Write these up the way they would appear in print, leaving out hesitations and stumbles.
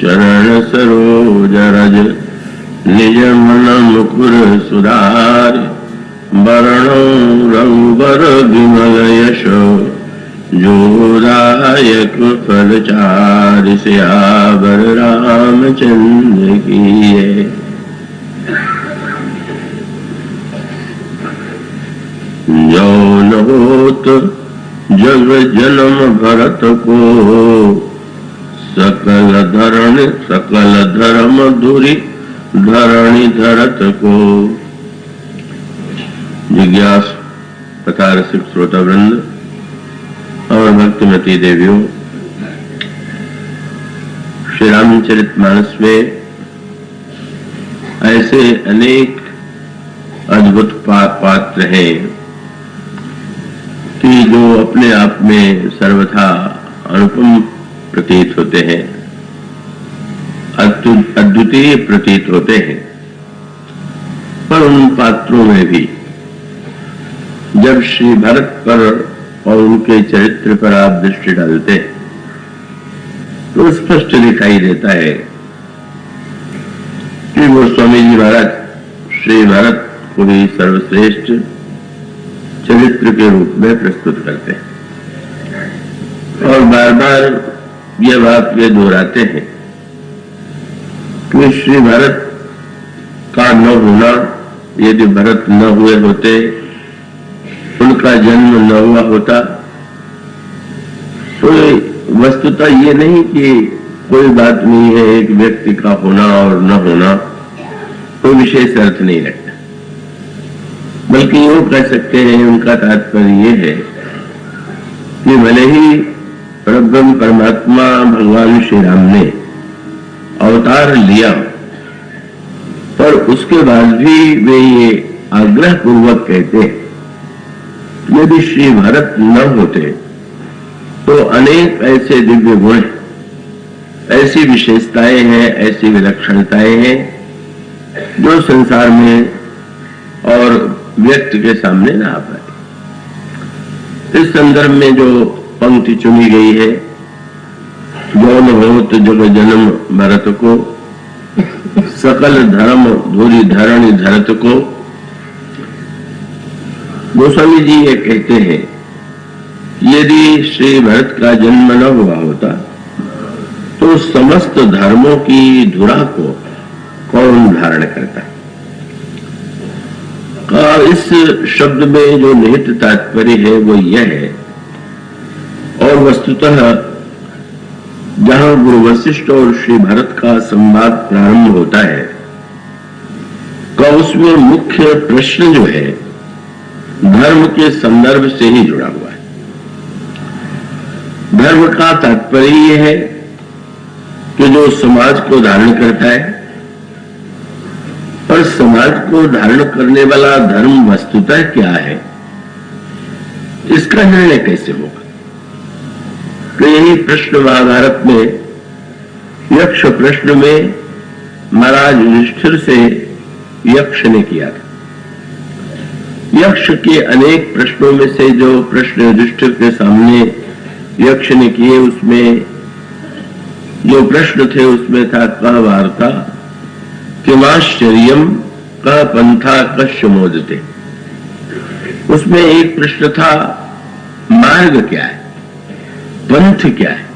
चरण सरोज रज निज मन मुकुर सुधार वरणो रघुबर विमल यशो जोदायक फलचारि सियावर रामचंद्र की जय। जो न होत जग जन्म भरत को सकल धर्म धुरी धरणी धरत को। जिज्ञास तथा रसिक श्रोता वृंद और भक्तिमती देवियों, श्री रामचरितमानस में ऐसे अनेक अद्भुत पात्र हैं कि जो अपने आप में सर्वथा अनुपम प्रतीत होते हैं, अद्वितीय प्रतीत होते हैं। पर उन पात्रों में भी जब श्री भरत पर और उनके चरित्र पर आप दृष्टि डालते हैं तो स्पष्ट दिखाई देता है कि वो स्वामी जी महाराज श्री भरत को ही सर्वश्रेष्ठ चरित्र के रूप में प्रस्तुत करते हैं और बार बार यह बात वे दोहराते हैं कि श्री भरत का न होना, यदि भरत न हुए होते, उनका जन्म न हुआ होता, तो वस्तुतः ये नहीं कि कोई बात नहीं है, एक व्यक्ति का होना और न होना कोई विशेष अर्थ नहीं रखता, बल्कि यूं कह सकते हैं उनका तात्पर्य ये है कि भले ही परब्रह्म परमात्मा भगवान श्री राम ने अवतार लिया, पर उसके बाद भी वे ये आग्रह पूर्वक कहते हैं यदि श्री भरत न होते तो अनेक ऐसे दिव्य गुण, ऐसी विशेषताएं हैं, ऐसी विलक्षणताएं हैं जो संसार में और व्यक्ति के सामने न आ पाए। इस संदर्भ में जो पंक्ति चुनी गई है, जो न होत जग जन्म भरत को सकल धर्म धुरी धरणी धरत को, गोस्वामी जी ये कहते हैं यदि श्री भरत का जन्म न हुआ होता तो समस्त धर्मों की धुरा को कौन धारण करता। इस शब्द में जो निहित तात्पर्य है वो यह है, और वस्तुतः जहां गुरु वशिष्ठ और श्री भरत का संवाद प्रारंभ होता है का उसमें मुख्य प्रश्न जो है धर्म के संदर्भ से ही जुड़ा हुआ है। धर्म का तात्पर्य यह है कि जो समाज को धारण करता है, पर समाज को धारण करने वाला धर्म वस्तुतः क्या है, इसका निर्णय कैसे होगा। तो यही प्रश्न महाभारत में यक्ष प्रश्न में महाराज युधिष्ठिर से यक्ष ने किया था। यक्ष के अनेक प्रश्नों में से जो प्रश्न युधिष्ठिर के सामने यक्ष ने किए, उसमें जो प्रश्न थे उसमें था कह वार्ता किमाश्चर्यम कह पंथा कश्य मोदते। उसमें एक प्रश्न था मार्ग क्या है, पंथ क्या है,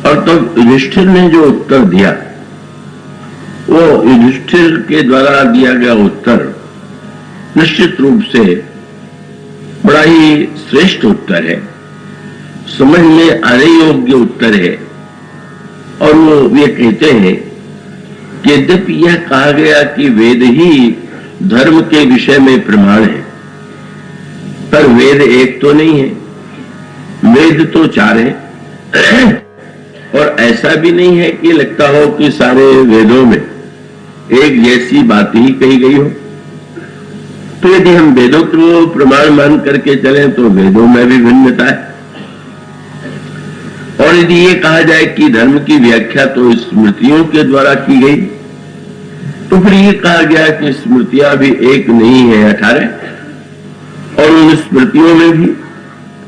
और तब युधिष्ठिर ने जो उत्तर दिया वो युधिष्ठिर के द्वारा दिया गया उत्तर निश्चित रूप से बड़ा ही श्रेष्ठ उत्तर है, समझ में आने योग्य उत्तर है। और वो ये कहते हैं कि यद्यपि यह कहा गया कि वेद ही धर्म के विषय में प्रमाण है, पर वेद एक तो नहीं है, वेद तो चार है। और ऐसा भी नहीं है कि लगता हो कि सारे वेदों में एक जैसी बात ही कही गई हो। तो यदि हम वेदों को प्रमाण मान करके चलें तो वेदों में भी भिन्नता है। और यदि ये कहा जाए कि धर्म की व्याख्या तो स्मृतियों के द्वारा की गई, तो फिर ये कहा गया कि स्मृतियां भी एक नहीं है, 18, और उन स्मृतियों में भी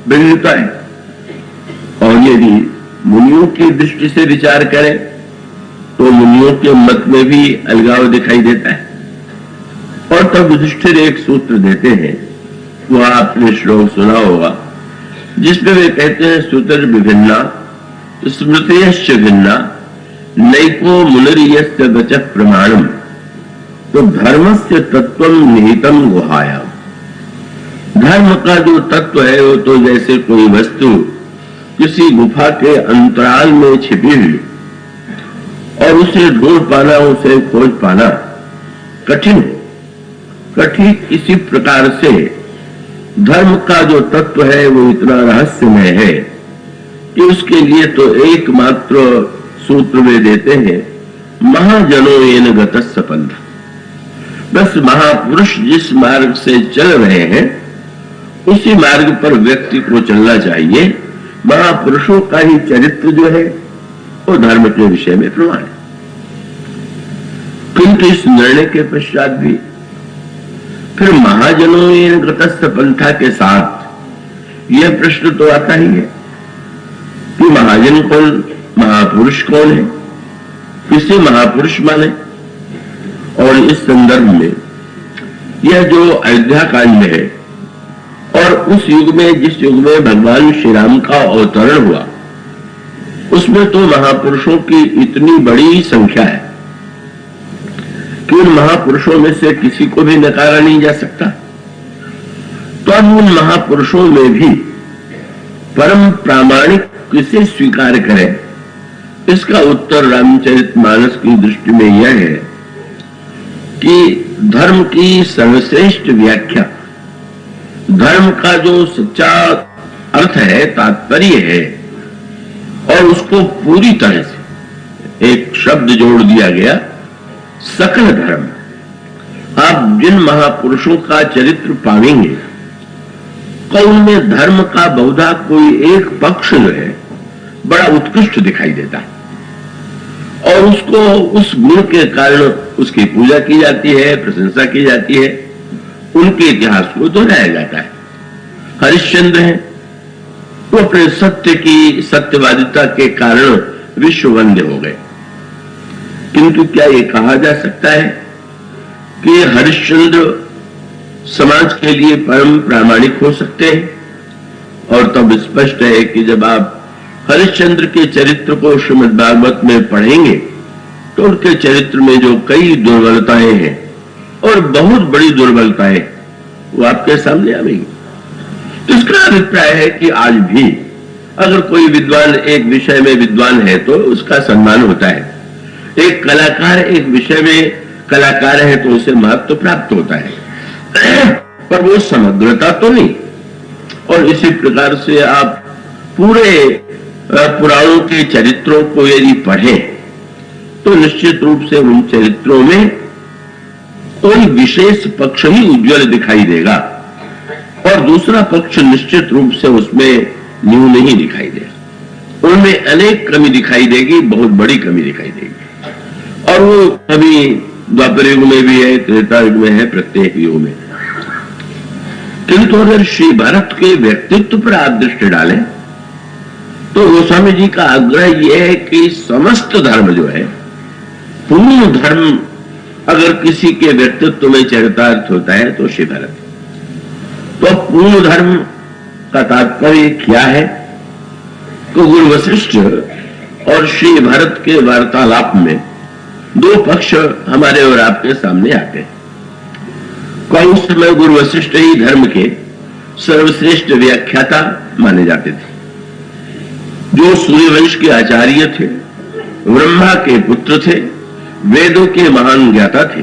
भिन्नता है। और यदि मुनियों की दृष्टि से विचार करें तो मुनियों के मत में भी अलगाव दिखाई देता है। और तब युधिष्ठिर एक सूत्र देते हैं, वह आपने श्लोक सुना होगा, जिसमें वे कहते हैं सूत्र विभिन्ना स्मृतयश्च भिन्ना नैको मुनिर्यस्य वचः प्रमाणम तो धर्मस्य तत्वम निहितम गुहायाम। धर्म का जो तत्व है वो तो जैसे कोई वस्तु किसी गुफा के अंतराल में छिपी हुई और उसे ढूंढ पाना, उसे खोज पाना कठिन इसी प्रकार से धर्म का जो तत्व है वो इतना रहस्यमय है कि उसके लिए तो एकमात्र सूत्र वे देते हैं, महाजनो येन गतस्य पंथ। बस महापुरुष जिस मार्ग से चल रहे हैं उसी मार्ग पर व्यक्ति को चलना चाहिए। महापुरुषों का ही चरित्र जो है वो धर्म के विषय में प्रमाण है। किंतु इस निर्णय के पश्चात भी फिर महाजनों येन गतस्य पंथा के साथ यह प्रश्न तो आता ही है कि महाजन कौन, महापुरुष कौन है, किसे महापुरुष माने। और इस संदर्भ में यह जो अयोध्या कांड है और उस युग में जिस युग में भगवान श्री राम का अवतरण हुआ उसमें तो महापुरुषों की इतनी बड़ी संख्या है कि उन महापुरुषों में से किसी को भी नकारा नहीं जा सकता। तो अब उन महापुरुषों में भी परम प्रामाणिक किसे स्वीकार करें, इसका उत्तर रामचरितमानस की दृष्टि में यह है कि धर्म की सर्वश्रेष्ठ व्याख्या, धर्म का जो सच्चा अर्थ है, तात्पर्य है, और उसको पूरी तरह से एक शब्द जोड़ दिया गया, सकल धर्म। आप जिन महापुरुषों का चरित्र पाएंगे तो उनमें धर्म का बहुधा कोई एक पक्ष जो है बड़ा उत्कृष्ट दिखाई देता है और उसको उस गुण के कारण उसकी पूजा की जाती है, प्रशंसा की जाती है, उनके इतिहास को दोहराया जाता है। हरिश्चंद्र हैं, वो अपने सत्य की सत्यवादिता के कारण विश्ववंद्य हो गए। किंतु क्या ये कहा जा सकता है कि हरिश्चंद्र समाज के लिए परम प्रामाणिक हो सकते हैं? और तब स्पष्ट है कि जब आप हरिश्चंद्र के चरित्र को श्रीमद् भागवत में पढ़ेंगे तो उनके चरित्र में जो कई दुर्बलताएं हैं और बहुत बड़ी दुर्बलताएं वो आपके सामने आएंगी। तो इसका अभिप्राय है कि आज भी अगर कोई विद्वान एक विषय में विद्वान है तो उसका सम्मान होता है, एक कलाकार एक विषय में कलाकार है तो उसे महत्व प्राप्त होता है, पर वो समग्रता तो नहीं। और इसी प्रकार से आप पूरे पुराणों के चरित्रों को यदि पढ़ें तो निश्चित रूप से उन चरित्रों में कोई विशेष पक्ष ही उज्जवल दिखाई देगा और दूसरा पक्ष निश्चित रूप से उसमें न्यून नहीं दिखाई देगा। उनमें अनेक कमी दिखाई देगी, बहुत बड़ी कमी दिखाई देगी, और वो कमी द्वापर युग में भी है, त्रेता युग में है, प्रत्येक युग में। किंतु अगर श्री भरत के व्यक्तित्व पर आप दृष्टि डालें तो गोस्वामी जी का आग्रह यह है कि समस्त धर्म जो है, पूर्ण धर्म अगर किसी के व्यक्तित्व में चरितार्थ होता है तो श्री भरत। तो पूर्ण धर्म का तात्पर्य क्या है? तो गुरु वशिष्ठ और श्री भरत के वार्तालाप में दो पक्ष हमारे और आपके सामने आते हैं। कौन उस समय गुरु वशिष्ठ ही धर्म के सर्वश्रेष्ठ व्याख्याता माने जाते थे, जो सूर्यवंश के आचार्य थे, ब्रह्मा के पुत्र थे, वेदों के महान ज्ञाता थे,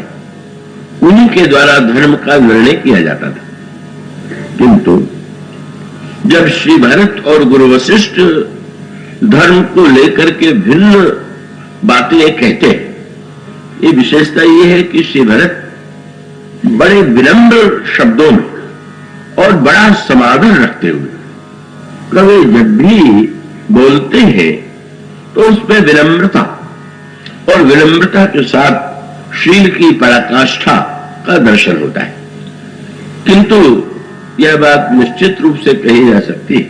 उन्हीं के द्वारा धर्म का निर्णय किया जाता था। किंतु जब श्री भरत और गुरु वशिष्ठ धर्म को लेकर के भिन्न बातें कहते हैं, ये विशेषता ये है कि श्री भरत बड़े विनम्र शब्दों में और बड़ा समाधान रखते हुए कभी जब भी बोलते हैं तो उसमें विनम्रता और विनम्रता के साथ शील की पराकाष्ठा का दर्शन होता है। किंतु यह बात निश्चित रूप से कही जा सकती है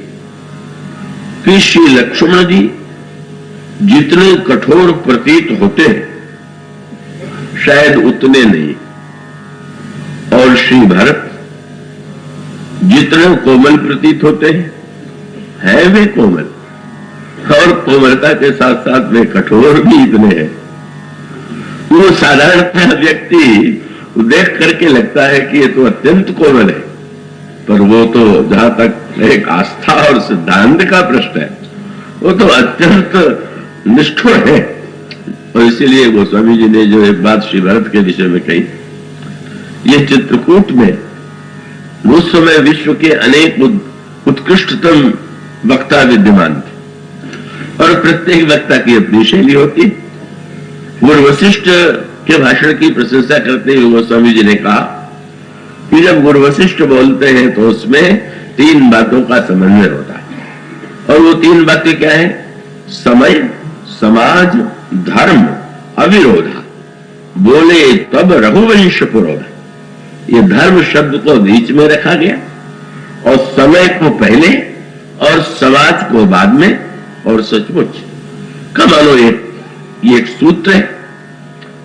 कि श्री लक्ष्मण जी जितने कठोर प्रतीत होते हैं शायद उतने नहीं, और श्री भरत जितने कोमल प्रतीत होते हैं है वे कोमल, और कोमलता के साथ साथ वे कठोर भी इतने हैं। वो साधारणतः व्यक्ति देख करके लगता है कि ये तो अत्यंत कोमल है, पर वो तो जहां तक एक आस्था और सिद्धांत का प्रश्न है वो तो अत्यंत निष्ठुर है। और इसीलिए गोस्वामी जी ने जो एक बात श्री भरत के विषय में कही, ये चित्रकूट में उस समय विश्व के अनेक उत्कृष्टतम वक्ता विद्यमान थे, और प्रत्येक वक्ता की अपनी शैली होती। गुरु वशिष्ठ के भाषण की प्रशंसा करते हुए गोस्वामी जी ने कहा कि जब गुरु वशिष्ठ बोलते हैं तो उसमें 3 बातों का समन्वय होता है, और वो 3 बातें क्या है? समय, समाज, धर्म, अविरोधा। बोले तब रघुवंश पुरोधा। ये धर्म शब्द को बीच में रखा गया, और समय को पहले और समाज को बाद में, और सचमुच का मानो ये एक सूत्र है।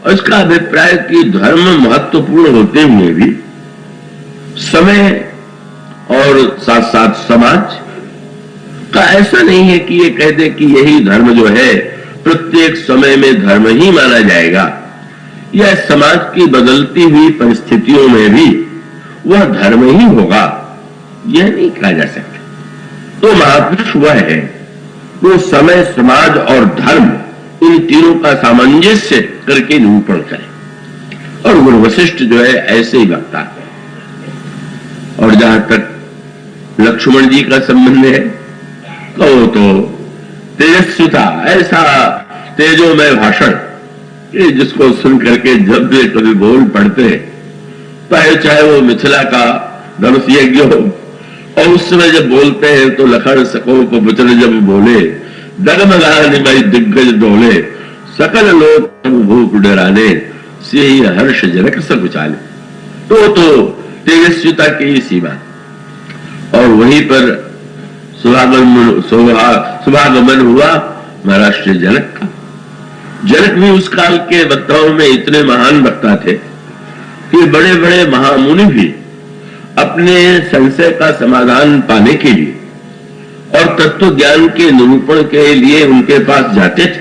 और इसका अभिप्राय कि धर्म महत्वपूर्ण होते हुए भी समय और साथ साथ समाज का ऐसा नहीं है कि ये कह दे कि यही धर्म जो है प्रत्येक समय में धर्म ही माना जाएगा, या समाज की बदलती हुई परिस्थितियों में भी वह धर्म ही होगा, यह नहीं कहा जा सकता। तो महापुरुष वह है वो समय, समाज और धर्म, इन तीनों का सामंजस्य करके निरूपण करे, और गुरु वशिष्ठ जो है ऐसे ही लगता है। और जहां तक लक्ष्मण जी का संबंध है तो तेजस्विता, ऐसा तेजोमय भाषण जिसको सुन करके जब भी कभी बोल पड़ते हैं, चाहे वो मिथिला का धनुष यज्ञ हो, और उस समय जब बोलते हैं तो लखन सकोप वचन जब बोले, डगमगाने भाई दिग्गज डोले, सकल लोग भूप डराने, से ही हर्ष जनक सब उचाले। तो तेजस्विता की ही सीमा, और वहीं पर शुभागमन हुआ महाराष्ट्र जनक का। जनक भी उस काल के वक्ताओं में इतने महान वक्ता थे कि बड़े बड़े महामुनि भी अपने संशय का समाधान पाने के लिए और तत्व ज्ञान के निरूपण के लिए उनके पास जाते थे,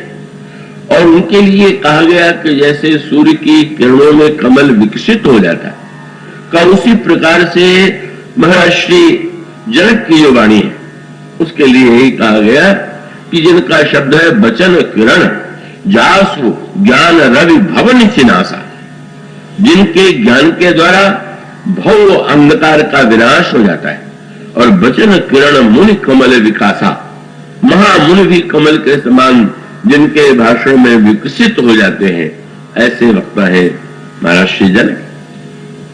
और उनके लिए कहा गया कि जैसे सूर्य की किरणों में कमल विकसित हो जाता है, का उसी प्रकार से महर्षि जनक की जो वाणी है उसके लिए यही कहा गया कि जिनका शब्द है बचन किरण जासु ज्ञान रवि भवन सिनासा, जिनके ज्ञान के द्वारा भव अंधकार का विनाश हो जाता है, और बचन किरण मुनि कमल विकासा, महामुनि भी कमल के समान जिनके भाषण में विकसित हो जाते हैं, ऐसे वक्ता है महर्षि जनक।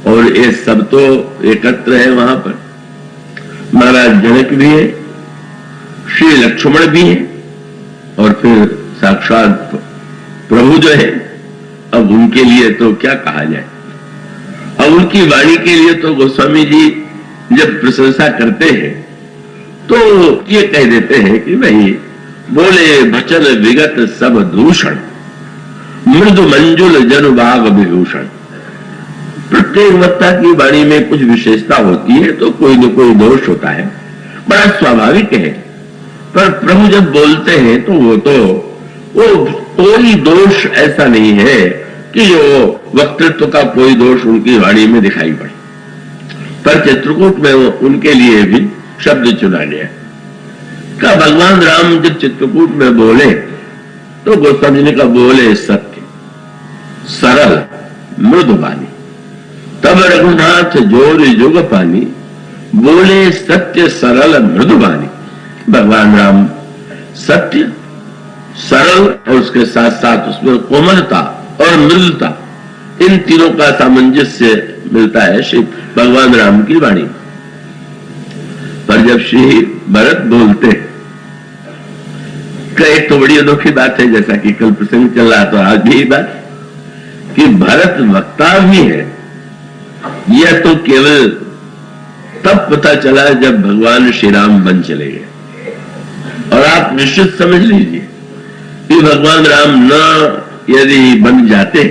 और ये सब तो एकत्र है वहां पर, महाराज जनक भी है, श्री लक्ष्मण भी है, और फिर साक्षात प्रभु जो है। अब उनके लिए तो क्या कहा जाए, अब उनकी वाणी के लिए तो गोस्वामी जी जब प्रशंसा करते हैं तो ये कह देते हैं कि भाई बोले वचन विगत सब दूषण, मृदु मंजुल जन बाग विभूषण। प्रत्येक वक्ता की वाणी में कुछ विशेषता होती है तो कोई न कोई दोष होता है, बड़ा स्वाभाविक है। पर प्रभु जब बोलते हैं तो वो कोई दोष ऐसा नहीं है कि जो वक्तृत्व का कोई दोष उनकी वाणी में दिखाई पड़े। पर चित्रकूट में उनके लिए भी शब्द चुना गया का भगवान राम जब चित्रकूट में बोले तो गोस्वामी ने कहा बोले सत्य सरल मृदु वाणी, तब रघुनाथ जोर जुग पानी, बोले सत्य सरल मृदु वाणी। भगवान राम सत्य, सरल और उसके साथ साथ उसमें कोमलता और मृदुता, इन तीनों का सामंजस्य मिलता है श्री भगवान राम की वाणी। पर जब श्री भरत बोलते एक तो बड़ी अनोखी बात है, जैसा कि कल प्रसंग चल रहा तो आज भी बात कि भरत वक्ता भी है, यह तो केवल तब पता चला जब भगवान श्री राम बन चले गए। और आप निश्चित समझ लीजिए कि भगवान राम न यदि बन जाते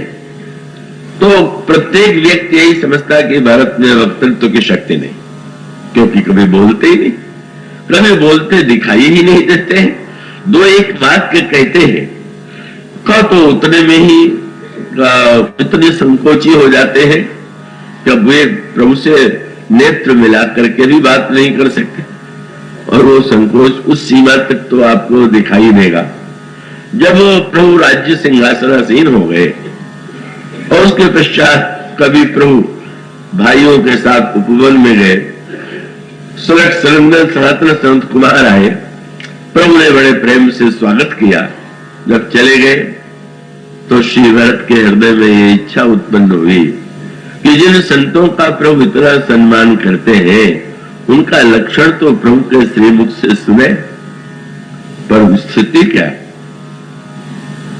तो प्रत्येक व्यक्ति यही समझता कि भारत में वक्तृत्व की शक्ति नहीं, क्योंकि कभी बोलते ही नहीं, कभी बोलते दिखाई ही नहीं देते हैं। दो एक वाक्य कहते हैं का तो उतने में ही इतने संकोची हो जाते हैं कि वे प्रभु से नेत्र मिला करके भी बात नहीं कर सकते, और वो संकोच उस सीमा तक तो आपको दिखाई देगा। जब प्रभु राज्य सिंहासनासीन हो गए और उसके पश्चात कभी प्रभु भाइयों के साथ उपवन में गए, सनातन संत कुमार आए, प्रभु ने बड़े प्रेम से स्वागत किया। जब चले गए तो श्री भरत के हृदय में ये इच्छा उत्पन्न हुई कि जिन संतों का प्रभु इतना सम्मान करते हैं उनका लक्षण तो प्रभु के श्रीमुख से सुने, पर स्थिति क्या है?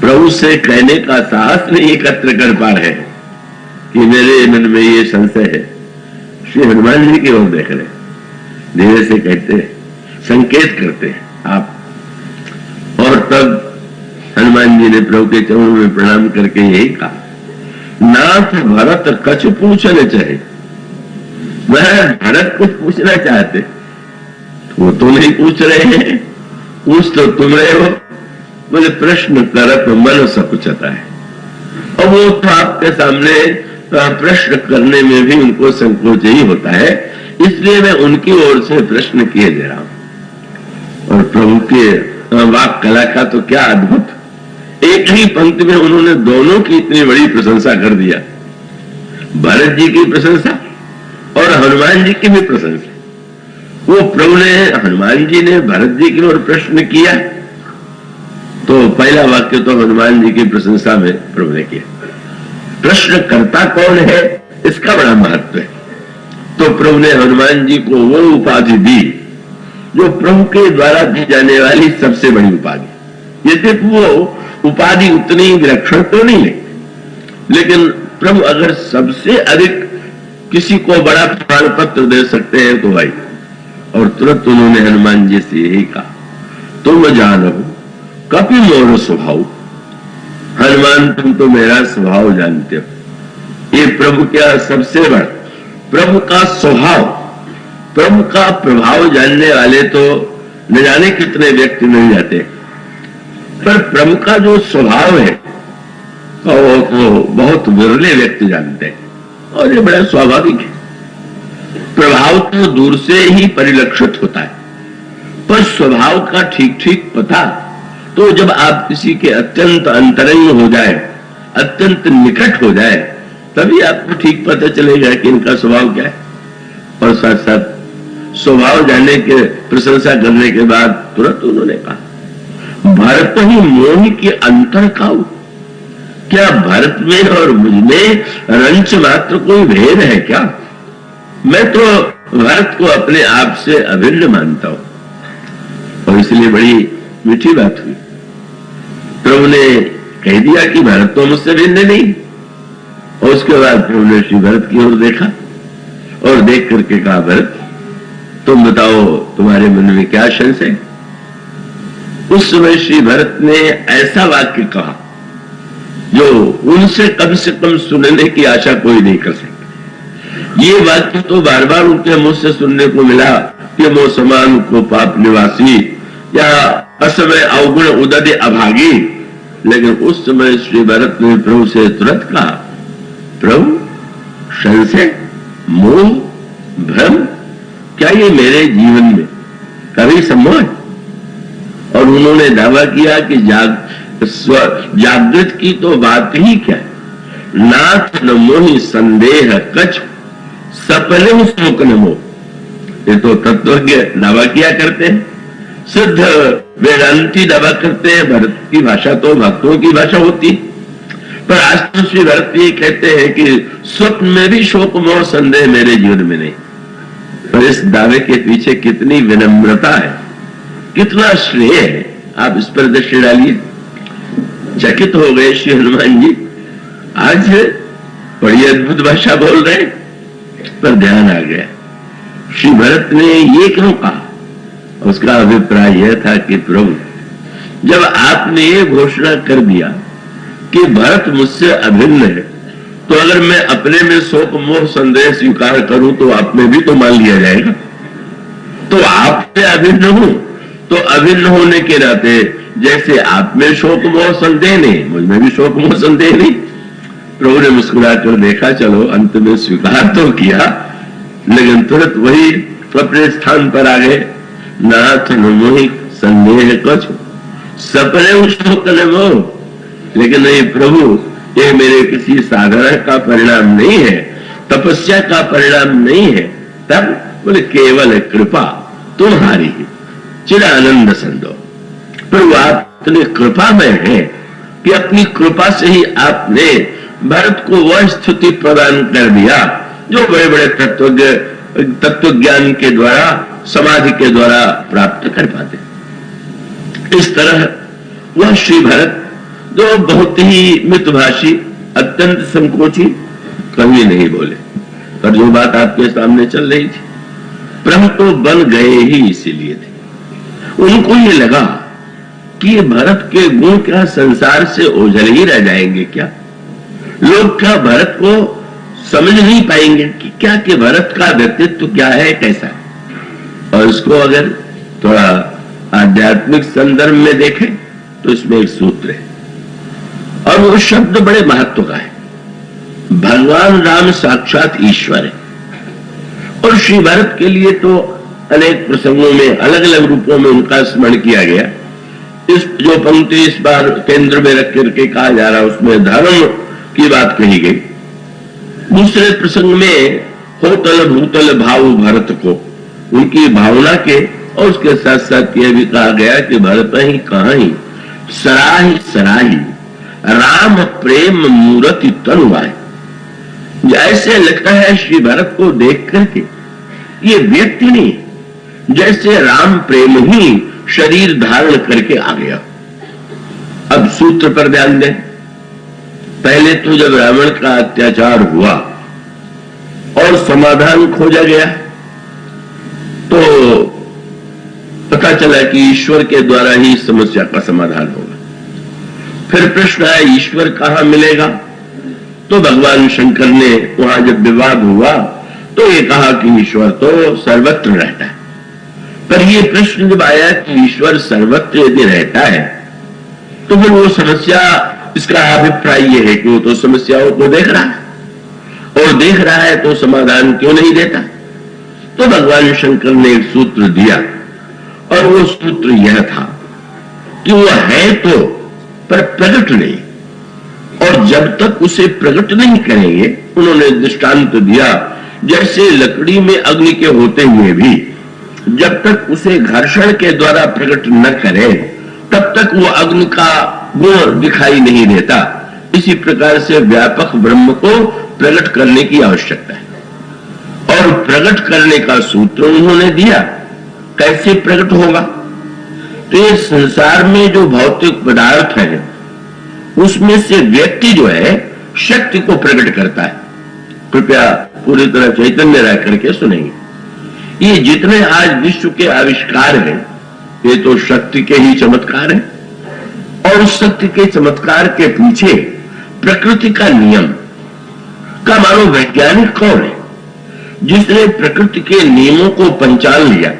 प्रभु से कहने का साहस नहीं एकत्र कर पा रहे हैं कि मेरे मन में ये संशय है। श्री हनुमान जी की ओर देख रहे, धीरे से कहते हैं, संकेत करते हैं आप। और तब हनुमान जी ने प्रभु के चरणों में प्रणाम करके यही कहा, नाथ भरत कछ पूछने चाहे। वह भरत कुछ पूछना चाहते, वो तो नहीं पूछ रहे हैं, पूछ तो तुम रहे हो। बोले प्रश्न करत मन सकुचता है, और वो तो आपके सामने प्रश्न करने में भी उनको संकोच ही होता है, इसलिए मैं उनकी ओर से प्रश्न किए दे रहा हूं। और प्रभु के वाक कला का तो क्या अद्भुत, एक ही पंक्ति में उन्होंने दोनों की इतनी बड़ी प्रशंसा कर दिया, भरत जी की प्रशंसा और हनुमान जी की भी प्रशंसा। वो प्रभु ने, हनुमान जी ने भरत जी की ओर प्रश्न किया तो पहला वाक्य तो हनुमान जी की प्रशंसा में प्रभु ने किया। प्रश्न करता कौन है इसका बड़ा महत्व है। तो प्रभु ने हनुमान जी को वो उपाधि दी जो प्रभु के द्वारा दी जाने वाली सबसे बड़ी उपाधि। यद्यपि वो उपाधि उतनी विलक्षण तो नहीं है, लेकिन प्रभु अगर सबसे अधिक किसी को बड़ा प्रमाण पत्र दे सकते हैं तो भाई। और तुरंत उन्होंने हनुमान जी से यही कहा, तुम जानो कपि मोर स्वभाव। हनुमान तुम तो मेरा स्वभाव जानते हो। ये प्रभु क्या सबसे बड़ा, प्रभु का स्वभाव, प्रभु का प्रभाव जानने वाले तो न जाने कितने व्यक्ति मिल जाते, पर प्रभु का जो स्वभाव है वो बहुत विरले व्यक्ति जानते हैं, और ये बड़ा स्वाभाविक है। प्रभाव तो दूर से ही परिलक्षित होता है, पर स्वभाव का ठीक ठीक पता तो जब आप किसी के अत्यंत अंतरंग हो जाए, अत्यंत निकट हो जाए, तभी आपको ठीक पता चलेगा कि इनका स्वभाव क्या है। और साथ साथ स्वभाव जानने के प्रशंसा करने के बाद तुरंत उन्होंने कहा, भरत ही मोह के अंतर खाऊ। क्या भरत में और मुझ में रंच मात्र कोई भेद है क्या? मैं तो भरत को अपने आप से अभिन्न मानता हूं। और इसलिए बड़ी मीठी बात हुई, प्रभु ने कह दिया कि भरत तो मुझसे भिन्न नहीं। और उसके बाद प्रभु ने श्री भरत की ओर देखा और देख करके कहा, भरत तुम बताओ तुम्हारे मन में क्या संशय है? उस समय श्री भरत ने ऐसा वाक्य कहा जो उनसे कम से कम सुनने की आशा कोई नहीं कर सकता। ये वाक्य तो बार बार उनके मुंह से सुनने को मिला कि मो समान को पाप निवासी या असमय अवगुण उदय अभागी। लेकिन उस समय श्री भरत ने प्रभु से तुरंत कहा, प्रभु संशय, मोह, भ्रम क्या ये मेरे जीवन में कभी संभव है? और उन्होंने दावा किया कि जागृत की तो बात ही क्या है, नाथ न मोहि संदेह कछ सपने शोक न मोह। ये तो तत्वज्ञ दावा किया करते हैं, सिद्ध वेदांती दावा करते हैं। भरत की भाषा तो भक्तों की भाषा होती, पर आज तो श्री भरत ये कहते हैं कि स्वप्न में भी शोक मोह संदेह मेरे जीवन में नहीं। पर इस दावे के पीछे कितनी विनम्रता है, कितना श्रेय है, आप इस पर दृष्टि डालिए। चकित हो गए श्री हनुमान जी, आज बड़ी अद्भुत भाषा बोल रहे, पर ध्यान आ गया श्री भरत ने ये क्यों कहा। उसका अभिप्राय यह था कि प्रभु जब आपने ये घोषणा कर दिया कि भरत मुझसे अभिन्न है, तो अगर मैं अपने में शोक मोह संदेह स्वीकार करूं तो आप में भी तो मान लिया जाएगा। तो आपसे अभिन्न हूं तो अभिन्न होने के नाते जैसे आप में शोक मोह संदेह नहीं, मुझ में भी शोक मोह संदेह नहीं। प्रभु ने मुस्कुराकर देखा, चलो अंत में स्वीकार तो किया, लेकिन तुरंत वही अपने स्थान पर आ गए। नाथ मोहि संदेह कछु सपने शोक न मोह। लेकिन नहीं प्रभु, ये मेरे किसी साधना का परिणाम नहीं है, तपस्या का परिणाम नहीं है। तब बोले केवल कृपा तुम्हारी ही चिरानंद संदो। प्रभु आप इतने कृपामय है कि अपनी कृपा से ही आपने भरत को वह स्थिति प्रदान कर दिया जो बड़े बड़े तत्व ज्ञान के द्वारा, समाधि के द्वारा प्राप्त कर पाते। इस तरह वह श्री भरत जो बहुत ही मितभाषी, अत्यंत संकोची, कभी नहीं बोले, पर जो बात आपके सामने चल रही थी, प्रभु तो बन गए ही इसीलिए थे। उनको ये लगा कि ये भरत के गुण क्या संसार से ओझल ही रह जाएंगे क्या? लोग क्या भरत को समझ नहीं पाएंगे कि क्या कि भरत का व्यक्तित्व क्या है, कैसा है। और इसको अगर थोड़ा आध्यात्मिक संदर्भ में देखें तो इसमें एक सूत्र है, और वो शब्द बड़े महत्व का है। भगवान राम साक्षात ईश्वर है, और श्री भरत के लिए तो अनेक प्रसंगों में अलग अलग रूपों में उनका स्मरण किया गया। इस जो पंक्ति इस बार केंद्र में रख करके कहा जा रहा है, उसमें धर्म की बात कही गई। दूसरे प्रसंग में होतल भूतल भाव भरत को, उनकी भावना के, और उसके साथ साथ यह भी कहा गया कि भरत ही कहीं सराही सराही राम प्रेम मूर्ति तनुआए। जैसे लगता है श्री भरत को देख करके ये व्यक्ति नहीं, जैसे राम प्रेम ही शरीर धारण करके आ गया। अब सूत्र पर ध्यान दें। पहले तो जब रावण का अत्याचार हुआ और समाधान खोजा गया, तो पता चला कि ईश्वर के द्वारा ही समस्या का समाधान होगा। फिर प्रश्न आया ईश्वर कहां मिलेगा? तो भगवान शंकर ने वहां जब विवाद हुआ तो ये कहा कि ईश्वर तो सर्वत्र रहता है। पर ये प्रश्न जब आया कि ईश्वर सर्वत्र यदि रहता है, तो फिर वो समस्या, इसका अभिप्राय यह है कि वो तो समस्याओं को देख रहा है, और देख रहा है तो समाधान क्यों नहीं देता? तो भगवान शंकर ने एक सूत्र दिया, और वो सूत्र यह था कि वो है तो पर प्रकट नहीं, और जब तक उसे प्रकट नहीं करेंगे, उन्होंने दृष्टांत दिया जैसे लकड़ी में अग्नि के होते हुए भी जब तक उसे घर्षण के द्वारा प्रकट न करे, तब तक वो अग्नि का गुण दिखाई नहीं देता। इसी प्रकार से व्यापक ब्रह्म को प्रकट करने की आवश्यकता है, और प्रकट करने का सूत्र उन्होंने दिया। कैसे प्रकट होगा? तो ये संसार में जो भौतिक पदार्थ है, उसमें से व्यक्ति जो है शक्ति को प्रकट करता है। कृपया पूरी तरह चैतन्य रह करके सुनेंगे। ये जितने आज विश्व के आविष्कार हैं, ये तो शक्ति के ही चमत्कार हैं, और उस शक्ति के चमत्कार के पीछे प्रकृति का नियम का मानो वैज्ञानिक कौन है, जिसने प्रकृति के नियमों को पहचान लिया,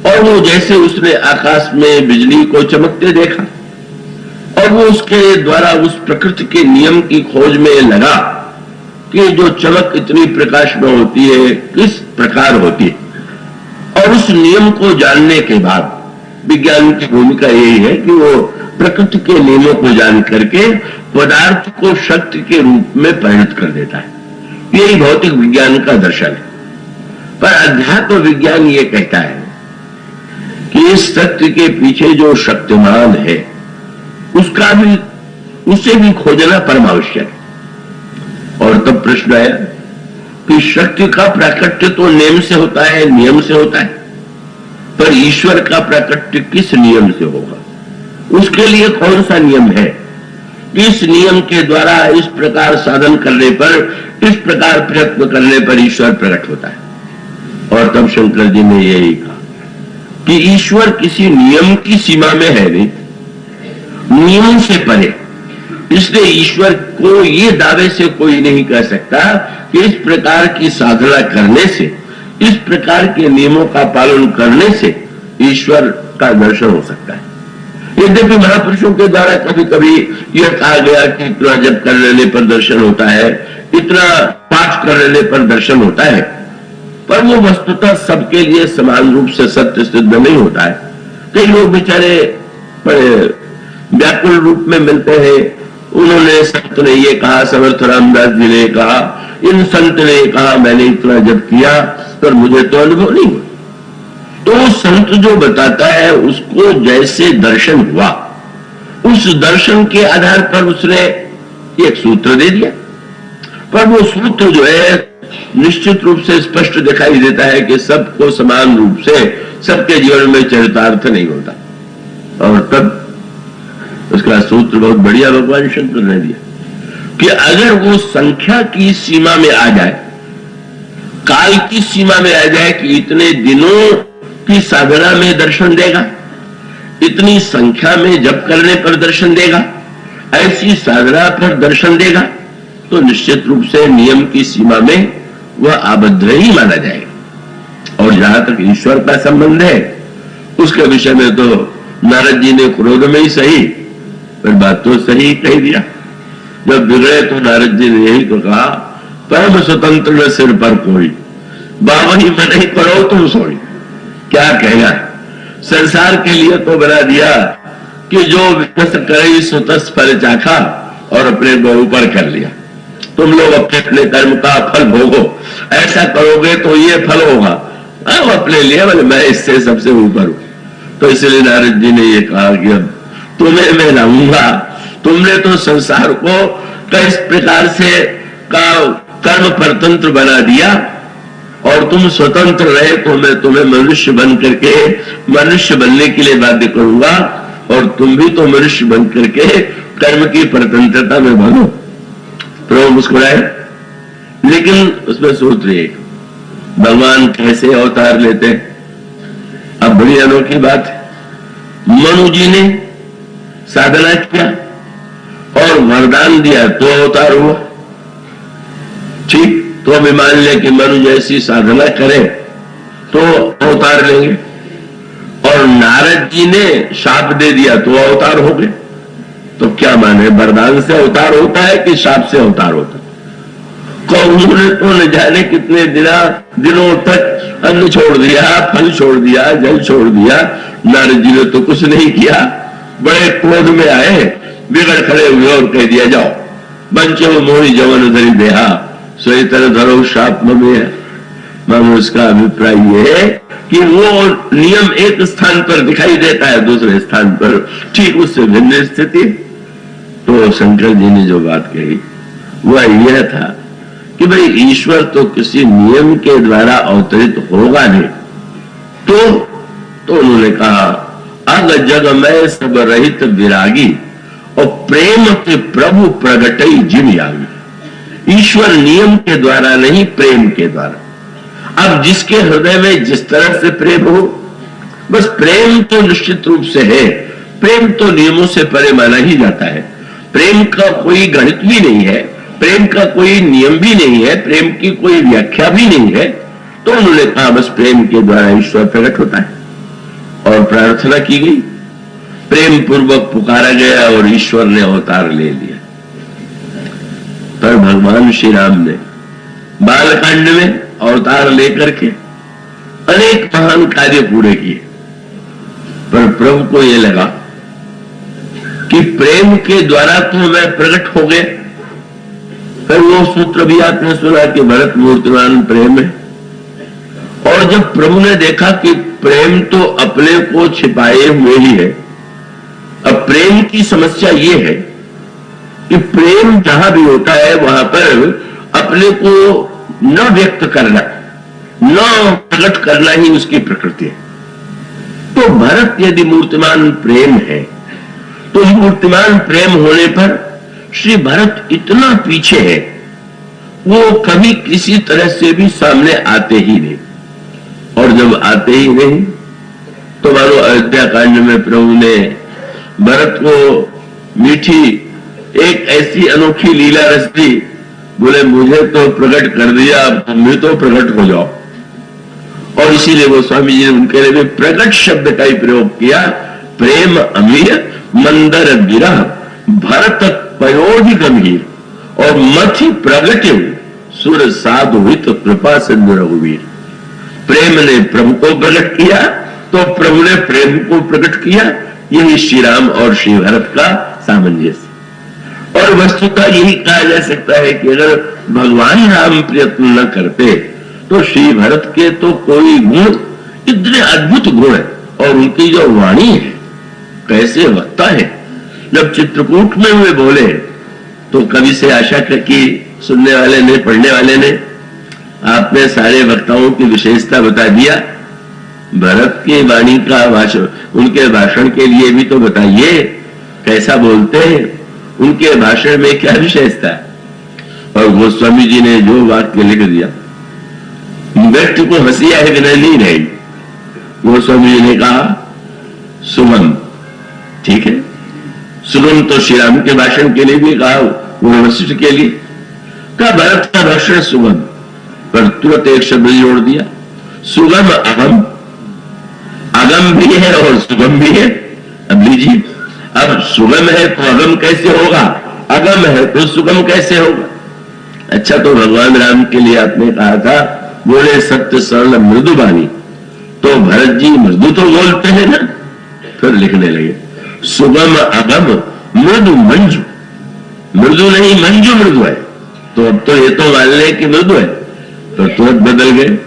और वो जैसे उसने आकाश में बिजली को चमकते देखा, और वो उसके द्वारा उस प्रकृति के नियम की खोज में लगा कि जो चमक इतनी प्रकाश में होती है किस प्रकार होती है। और उस नियम को जानने के बाद विज्ञान की भूमिका यही है कि वो प्रकृति के नियमों को जान करके पदार्थ को शक्ति के रूप में परिणत कर देता है। यही भौतिक विज्ञान का दर्शन है। पर अध्यात्म विज्ञान ये कहता है कि इस सत्य के पीछे जो शक्तिमान है, उसका भी, उसे भी खोजना परम आवश्यक है। और तब प्रश्न आया कि शक्ति का प्राकट्य तो नियम से होता है, नियम से होता है, पर ईश्वर का प्राकट्य किस नियम से होगा? उसके लिए कौन सा नियम है? इस नियम के द्वारा इस प्रकार साधन करने पर, इस प्रकार प्रयत्न करने पर ईश्वर प्रकट होता है। और तब शंकर जी ने यही कहा कि ईश्वर किसी नियम की सीमा में है नहीं, नियमों से परे। इसलिए ईश्वर को ये दावे से कोई नहीं कह सकता कि इस प्रकार की साधना करने से, इस प्रकार के नियमों का पालन करने से ईश्वर का दर्शन हो सकता है। यद्यपि महापुरुषों के द्वारा कभी कभी यह कहा गया कि इतना जप कर लेने पर दर्शन होता है, इतना पाठ कर लेने पर दर्शन होता है, पर वो वस्तुतः सबके लिए समान रूप से सत्य सिद्ध नहीं होता है। कई लोग बेचारे बड़े व्याकुल रूप में मिलते हैं, उन्होंने संत ने ये कहा, समर्थ रामदास जी ने कहा, इन संत ने कहा, मैंने इतना जप किया पर मुझे तो अनुभव नहीं हुआ। तो संत जो बताता है उसको जैसे दर्शन हुआ, उस दर्शन के आधार पर उसने एक सूत्र दे दिया, पर वो सूत्र जो है निश्चित रूप से स्पष्ट दिखाई देता है कि सबको समान रूप से सबके जीवन में चरितार्थ नहीं होता। और तब उसका सूत्र बहुत बढ़िया भगवान शंकर ने दिया कि अगर वो संख्या की सीमा में आ जाए, काल की सीमा में आ जाए कि इतने दिनों की साधना में दर्शन देगा, इतनी संख्या में जप करने पर दर्शन देगा, ऐसी साधना पर दर्शन देगा, तो निश्चित रूप से नियम की सीमा में वह आबद्ध ही माना जाएगा। और जहां तक ईश्वर का संबंध है उसके विषय में तो नारद जी ने क्रोध में ही सही, पर बात तो सही कह दिया। जब बिगड़े तो नारद जी ने यही तो कहा, परम स्वतंत्र न सिर पर कोई, बावही मन ही करो तुम सोई। क्या कहेगा, संसार के लिए तो बना दिया कि जो विकस करे स्वतः फल चाखा और अपने को ऊपर कर लिया। तुम लोग अपने अपने कर्म का फल भोगो, ऐसा करोगे तो ये फल होगा। अपने लिए बोले मैं इससे सबसे ऊपर हूं। तो इसलिए नारद जी ने ये कहा कि अब तुम्हें मैं लाऊंगा, तुमने तो संसार को किस प्रकार से का कर्म परतंत्र बना दिया और तुम स्वतंत्र रहे, तो मैं तुम्हें मनुष्य बन करके मनुष्य बनने के लिए बाध्य करूंगा और तुम भी तो मनुष्य बन करके कर्म की परतंत्रता में बनो। प्रभु मुस्कुराए, लेकिन उसमें सोच रही भगवान कैसे अवतार लेते हैं। अब बड़ी अनोखी बात है, मनु जी ने साधना किया और वरदान दिया तो अवतार हुआ। ठीक, तो अभी मान ले कि मनु जैसी साधना करे तो अवतार लेंगे, और नारद जी ने शाप दे दिया तो अवतार हो गए। तो क्या माने, वरदान से अवतार होता है कि शाप से अवतार होता है? उन्होंने तो न जाने कितने दिनों तक अन्न छोड़ दिया, फल छोड़ दिया, जल छोड़ दिया। नारद जी ने तो कुछ नहीं किया, बड़े क्रोध में आए, बिगड़ खड़े हुए और कह दिया जाओ बंचो मोहि जवन धरि देहा सोई तरह धरो शाप में। मानो उसका अभिप्राय यह है कि वो नियम एक स्थान पर दिखाई देता है, दूसरे स्थान पर ठीक उससे भिन्न स्थिति। तो शंकर जी ने जो बात कही वह यह था कि भाई ईश्वर तो किसी नियम के द्वारा अवतरित होगा नहीं। तो उन्होंने कहा अग जग में सब रहित विरागी और प्रेम के प्रभु प्रगटई जिम यागी। ईश्वर नियम के द्वारा नहीं, प्रेम के द्वारा। अब जिसके हृदय में जिस तरह से प्रेम हो, बस प्रेम तो निश्चित रूप से है, प्रेम तो नियमों से परे माना ही जाता है। प्रेम का कोई गणित भी नहीं है, प्रेम का कोई नियम भी नहीं है, प्रेम की कोई व्याख्या भी नहीं है। तो उन्होंने कहा बस प्रेम के द्वारा ईश्वर प्रकट होता है, और प्रार्थना की गई, प्रेम पूर्वक पुकारा गया और ईश्वर ने अवतार ले लिया। पर भगवान श्री राम ने बालकांड में अवतार लेकर के अनेक महान कार्य पूरे किए, पर प्रभु को यह लगा कि प्रेम के द्वारा तो मैं प्रकट हो गए। फिर वो सूत्र भी आपने सुना कि भरत मूर्तिमान प्रेम है। और जब प्रभु ने देखा कि प्रेम तो अपने को छिपाए हुए ही है, अब प्रेम की समस्या ये है कि प्रेम जहां भी होता है वहां पर अपने को न व्यक्त करना, न प्रकट करना ही उसकी प्रकृति है। तो भरत यदि मूर्तिमान प्रेम है, तो मूर्तिमान प्रेम होने पर श्री भरत इतना पीछे है, वो कभी किसी तरह से भी सामने आते ही नहीं। और जब आते ही नहीं तो मानो अयोध्या कांड में प्रभु ने भरत को मीठी एक ऐसी अनोखी लीला रच दी, बोले मुझे तो प्रकट कर दिया, अब तुम भी तो प्रकट हो जाओ। और इसीलिए वो स्वामी जी ने उनके लिए प्रकट शब्द का ही प्रयोग किया। प्रेम अमीर मंदर गिरा भरत पयोधि गंभीर और मथि प्रगटे सुर साधु हित कृपा सिंधु रघुवीर। प्रेम ने प्रभु को प्रकट किया तो प्रभु ने प्रेम को प्रकट किया। यही श्री राम और श्री भरत का सामंजस्य। और वस्तुतः यही कहा जा सकता है कि अगर भगवान राम प्रयत्न न करते तो श्री भरत के तो कोई गुण, इतने अद्भुत गुण है, और उनकी जो वाणी है कैसे वक्ता है। जब चित्रकूट में वे बोले तो कवि से आशा की सुनने वाले ने, पढ़ने वाले ने, आपने सारे वक्ताओं की विशेषता बता दिया, भरत की वाणी का भाषण, उनके भाषण के लिए भी तो बताइए कैसा बोलते हैं, उनके भाषण में क्या विशेषता है। और गोस्वामी जी ने जो वाक्य लिख दिया, व्यक्ति को हंसी आए बिना नहीं रहेगी। गोस्वामी जी ने कहा सुगम, ठीक है, सुगम तो श्री राम के भाषण के लिए भी कहा, वो वशिष्ठ के लिए कहा भरत का भाषण सुगम, पर तुरंत एक शब्द जोड़ दिया, सुगम अगम। अगम भी है और सुगम भी है। अब लीजिए, अब सुगम है तो अगम कैसे होगा, अगम है तो सुगम कैसे होगा। अच्छा, तो भगवान राम के लिए आपने कहा था बोले सत्य सरल मृदु बानी, तो भरत जी मृदु तो बोलते हैं ना। फिर लिखने लगे सुगम अगम मृदु मंजू, मृदु नहीं मंजू मृदु है, तो अब तो ये तो मान ले कि मृदु है, तो तुरंत बदल गए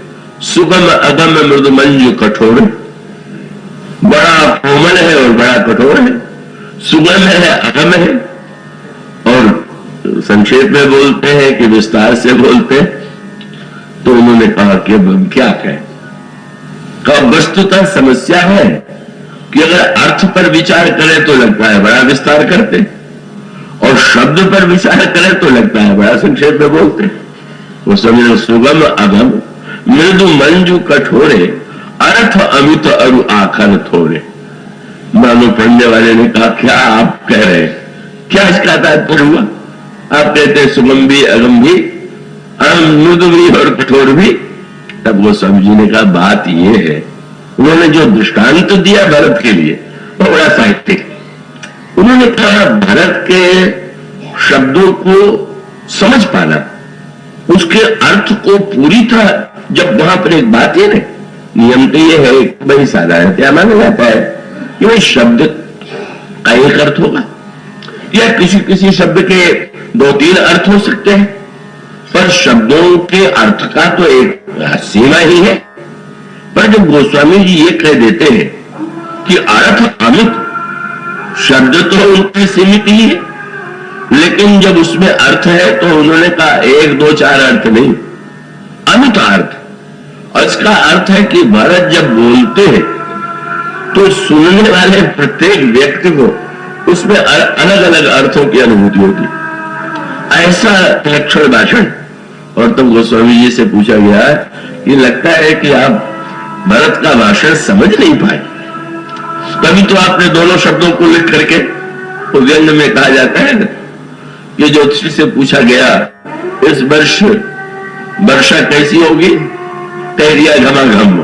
सुगम अगम मृदु मंजू कठोर। बड़ा कोमल है और बड़ा कठोर है, सुगम है अगम है। और संक्षेप में बोलते हैं कि विस्तार से बोलते हैं। तो उन्होंने कहा कि अब हम क्या कहें। कहा वस्तुतः समस्या है कि अगर अर्थ पर विचार करें तो लगता है बड़ा विस्तार करते, और शब्द पर विचार करें तो लगता है बड़ा संक्षेप में बोलते। वो समझो सुगम अगम मृदु मंजू कठोरे अर्थ अमित अरु आखर थोड़े। मानो पढ़ने वाले ने कहा क्या आप कह रहे हैं, क्या इसका तात्पर्य हुआ। आप कहते हैं सुगम भी अगम भी मृदु भी और कठोर भी। तब वो स्वामी जी ने कहा बात ये है, उन्होंने जो दृष्टांत दिया भरत के लिए वो बड़ा साहित्यिक। उन्होंने कहा भरत के शब्दों को समझ पाना, उसके अर्थ को पूरी तरह, जब वहां पर एक बात है ना, नियम तो ये है बड़ी साधारण क्या माना जाता है कि भाई शब्द का एक अर्थ होगा, या किसी किसी शब्द के 2-3 अर्थ हो सकते हैं, पर शब्दों के अर्थ का तो एक सीमा ही है। पर जब गोस्वामी जी ये कह देते हैं कि अर्थ अमित, शब्द तो उनके सीमित ही है, लेकिन जब उसमें अर्थ है तो उन्होंने कहा 1, 2, 4 अर्थ नहीं, अमित अर्थ। और इसका अर्थ है कि भरत जब बोलते हैं तो सुनने वाले प्रत्येक व्यक्ति को उसमें अलग अलग अर्थों की अनुभूति होती, ऐसा विलक्षण भाषण। और तब गोस्वामी जी से पूछा गया कि लगता है कि आप भरत का भाषण समझ नहीं पाए। कभी तो आपने दोनों शब्दों को लिख करके व्यंग में कहा जाता है ना, कि ज्योतिषी से पूछा गया इस वर्ष वर्षा कैसी होगी, कह दिया घमाघम।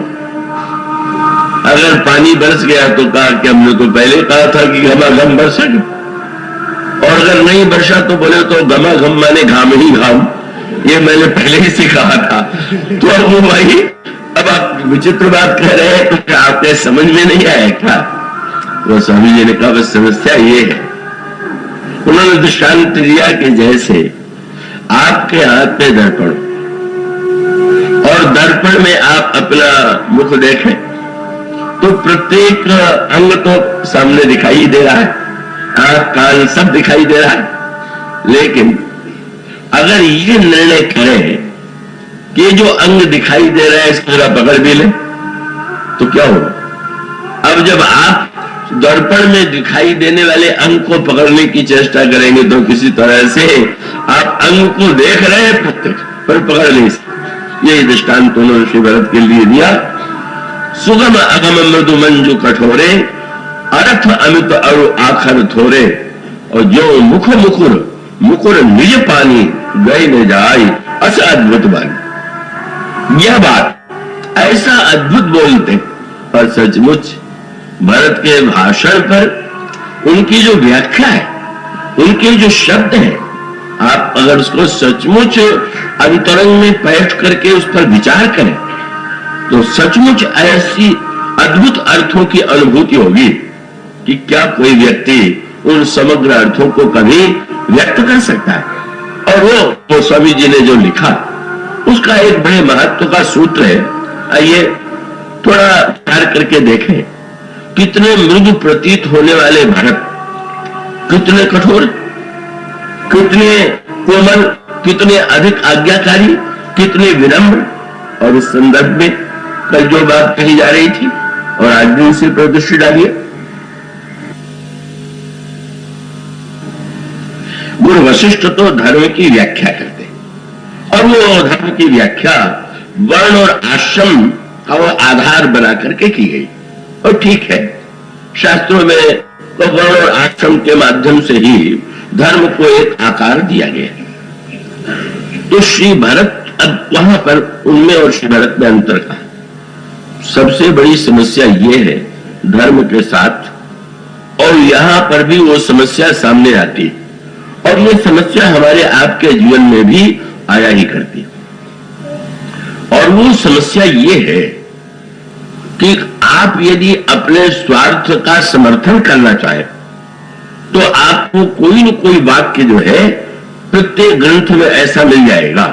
अगर पानी बरस गया तो कहा कि हमने तो पहले कहा था कि घमाघम बरसेगा, और अगर नहीं बरसा तो बोले तो घमाघम माने घाम ही घाम, ये मैंने पहले ही से कहा था। तो अब वो भाई, अब आप विचित्र बात कह रहे हैं तो आपके समझ में नहीं आया क्या। तो स्वामी जी ने कहा बस समस्या ये है। उन्होंने दृष्टांत दिया कि जैसे आपके हाथ में दर्पण, और दर्पण में आप अपना मुख देखें तो प्रत्येक अंग तो सामने दिखाई दे रहा है, आंख कान सब दिखाई दे रहा है। लेकिन अगर ये निर्णय करें कि जो अंग दिखाई दे रहा है इसको जरा पकड़ भी ले तो क्या होगा। अब जब आप दर्पण में दिखाई देने वाले अंग को पकड़ने की चेष्टा करेंगे तो किसी तरह से आप अंग को देख रहे हैं प्रत्यक्ष, पर पकड़ नहीं सकते। यही दृष्टांत उन्होंने श्री भरत के लिए दिया। सुगम अगम मृदु मंजू कठोरे अर्थ अमित अरु आखर थोरे और जो मुख मुकुर मुकुर निज पानी गए न जाए अस अद्भुत बानी। यह बात ऐसा अद्भुत बोलते और सचमुच भरत के भाषण पर उनकी जो व्याख्या है, उनके जो शब्द हैं, आप अगर उसको सचमुच अंतरंग में बैठ करके उस पर विचार करें तो सचमुच ऐसी अद्भुत अर्थों की अनुभूति होगी कि क्या कोई व्यक्ति उन समग्र अर्थों को कभी व्यक्त कर सकता है। और वो स्वामी जी ने जो लिखा उसका एक बड़े महत्व का सूत्र है। आइए थोड़ा विचार करके देखें, कितने मृदु प्रतीत होने वाले भरत, कितने कठोर, कितने कोमल, कितने अधिक आज्ञाकारी, कितने विनम्र। और इस संदर्भ में कल जो बात कही जा रही थी और आज भी उसी पर दृष्टि डालिए। गुरु वशिष्ठ तो धर्म की व्याख्या करते और वो धर्म की व्याख्या वर्ण और आश्रम का वो आधार बना करके की गई। और ठीक है, शास्त्रों में तो वर्ण और आश्रम के माध्यम से ही धर्म को एक आकार दिया गया। तो श्री भरत अब वहां पर उनमें और श्री भरत में अंतर का सबसे बड़ी समस्या ये है धर्म के साथ, और यहां पर भी वो समस्या सामने आती है और ये समस्या हमारे आपके जीवन में भी आया ही करती है। और वो समस्या ये है कि आप यदि अपने स्वार्थ का समर्थन करना चाहें तो आपको कोई न कोई वाक्य जो है प्रत्येक ग्रंथ में ऐसा मिल जाएगा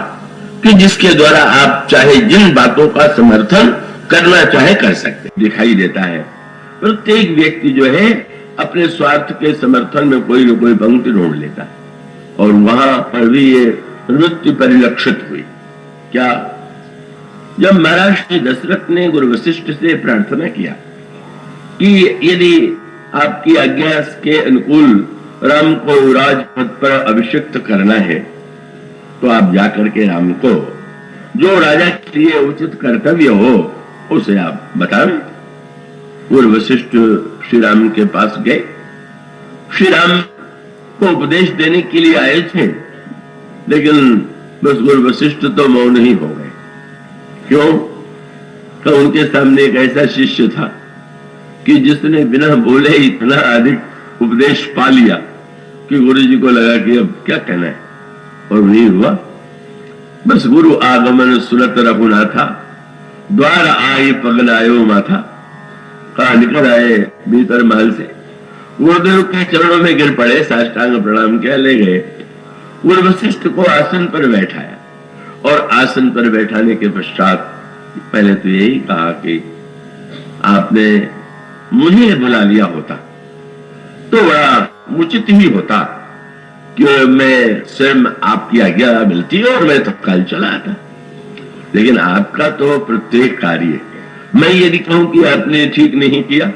कि जिसके द्वारा आप चाहे जिन बातों का समर्थन करना चाहे कर सकते दिखाई देता है। प्रत्येक व्यक्ति जो है अपने स्वार्थ के समर्थन में कोई न कोई पंक्ति ढूंढ लेता है और वहां पर भी ये वृत्ति परिलक्षित हुई। क्या? जब महाराज श्री दशरथ ने गुरु वशिष्ठ से प्रार्थना किया कि यदि आपकी आज्ञा के अनुकूल राम को राजपद पर अभिषिक्त करना है तो आप जाकर के राम को जो राजा के लिए उचित कर्तव्य हो उसे आप बताएं। गुरु वशिष्ठ श्री राम के पास गए, श्री राम को उपदेश देने के लिए आए थे, लेकिन बस गुरु वशिष्ठ तो मौन ही हो गए। क्यों? तो उनके सामने एक ऐसा शिष्य था कि जिसने बिना बोले इतना अधिक उपदेश पा लिया कि गुरु जी को लगा कि अब क्या कहना है, और नहीं हुआ। बस गुरु आगमन सुनत रघुनाथा, द्वार आए पगलायो माथा। कहा निकल आए भीतर महल से, गुरुदेव के चरणों में गिर पड़े, साष्टांग प्रणाम किया, ले गए। गुरु वशिष्ठ को आसन पर बैठाया और आसन पर बैठाने के पश्चात पहले तो यही कहा कि आपने मुझे बुला लिया होता तो बड़ा उचित ही होता कि मैं स्वयं आपकी आज्ञा मिलती और मैं तत्काल चला आता, लेकिन आपका तो प्रत्येक कार्य, मैं यदि कहूं कि आपने ठीक नहीं किया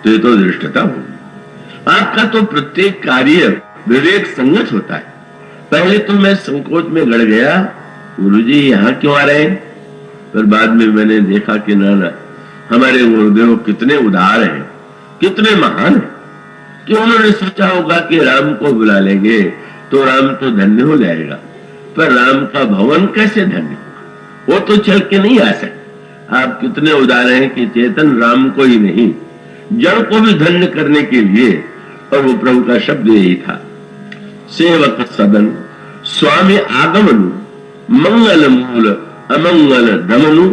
तो ये तो धृष्टता होगी। आपका तो प्रत्येक कार्य विवेक संगत होता है। पहले तो मैं संकोच में गड़ गया, गुरुजी यहाँ क्यों आ रहे हैं, पर बाद में मैंने देखा कि ना हमारे गुरुदेव कितने उदार हैं, कितने महान हैं कि उन्होंने सोचा होगा कि राम को बुला लेंगे तो राम तो धन्य हो जाएगा, पर राम का भवन कैसे धन्य होगा, वो तो चल के नहीं आ सकता। आप कितने उदार हैं कि चेतन राम को ही नहीं जड़ को भी धन्य करने के लिए, और वो प्रभु का शब्द यही था, सेवक सदन स्वामी आगमनु मंगल मूल अमंगल दमनु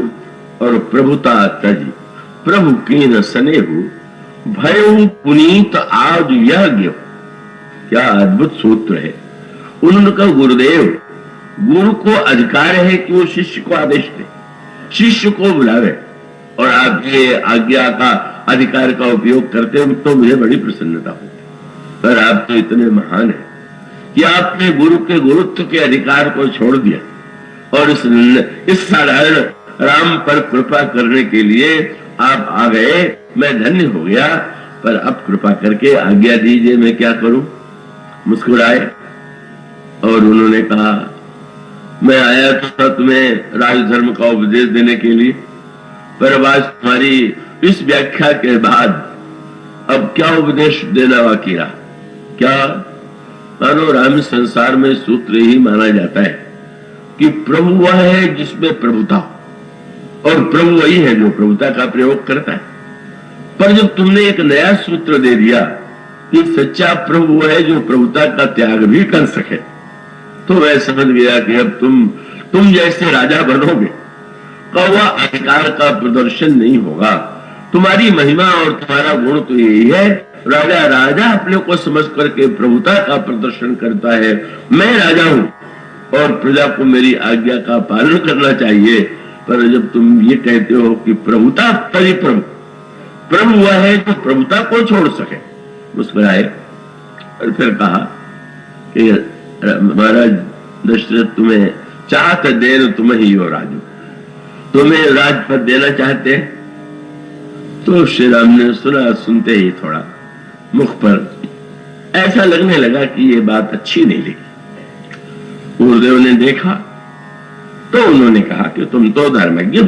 और प्रभुता तजी प्रभु कीन सनेहु भयउ पुनीत आज यज्ञ। क्या अद्भुत सूत्र है। उनका गुरुदेव, गुरु को अधिकार है कि वो शिष्य को आदेश दे, शिष्य को बुलावे, और आप ये आज्ञा का अधिकार का उपयोग करते हो तो मुझे बड़ी प्रसन्नता होती। पर आप तो इतने महान हैं कि आपने गुरु के गुरुत्व के अधिकार को छोड़ दिया और इस साधारण राम पर कृपा करने के लिए आप आ गए। मैं धन्य हो गया, पर अब कृपा करके आज्ञा दीजिए, मैं क्या करूं। मुस्कुराए और उन्होंने कहा, मैं आया था तुम्हें राजधर्म का उपदेश देने के लिए, पर अब आज तुम्हारी इस व्याख्या के बाद अब क्या उपदेश देना बाकी रहा। क्या? मानो राम संसार में सूत्र ही माना जाता है कि प्रभु वह है जिसमें प्रभुता हो, और प्रभु वही है जो प्रभुता का प्रयोग करता है। पर जब तुमने एक नया सूत्र दे दिया कि सच्चा प्रभु वह है जो प्रभुता का त्याग भी कर सके, तो मैं समझ गया कि अब तुम जैसे राजा बनोगे तो वह अधिकार का प्रदर्शन नहीं होगा। तुम्हारी महिमा और तुम्हारा गुण तो यही है, राजा राजा अपने को समझ करके प्रभुता का प्रदर्शन करता है। मैं राजा हूं और प्रजा को मेरी आज्ञा का पालन करना चाहिए। पर जब तुम ये कहते हो कि प्रभुता परिप्रभु, प्रभु वह है जो प्रभुता को छोड़ सके, मुस्कुराए और फिर कहा कि महाराज दशरथ, तुम्हें चाहत देन तुम ही हो राजू, तुम्हें राजपद देना चाहते हैं। तो श्री राम ने सुना, सुनते ही थोड़ा मुख पर ऐसा लगने लगा कि ये बात अच्छी नहीं लगी। गुरुदेव ने देखा तो उन्होंने कहा कि तुम तो धर्मज्ञ हो,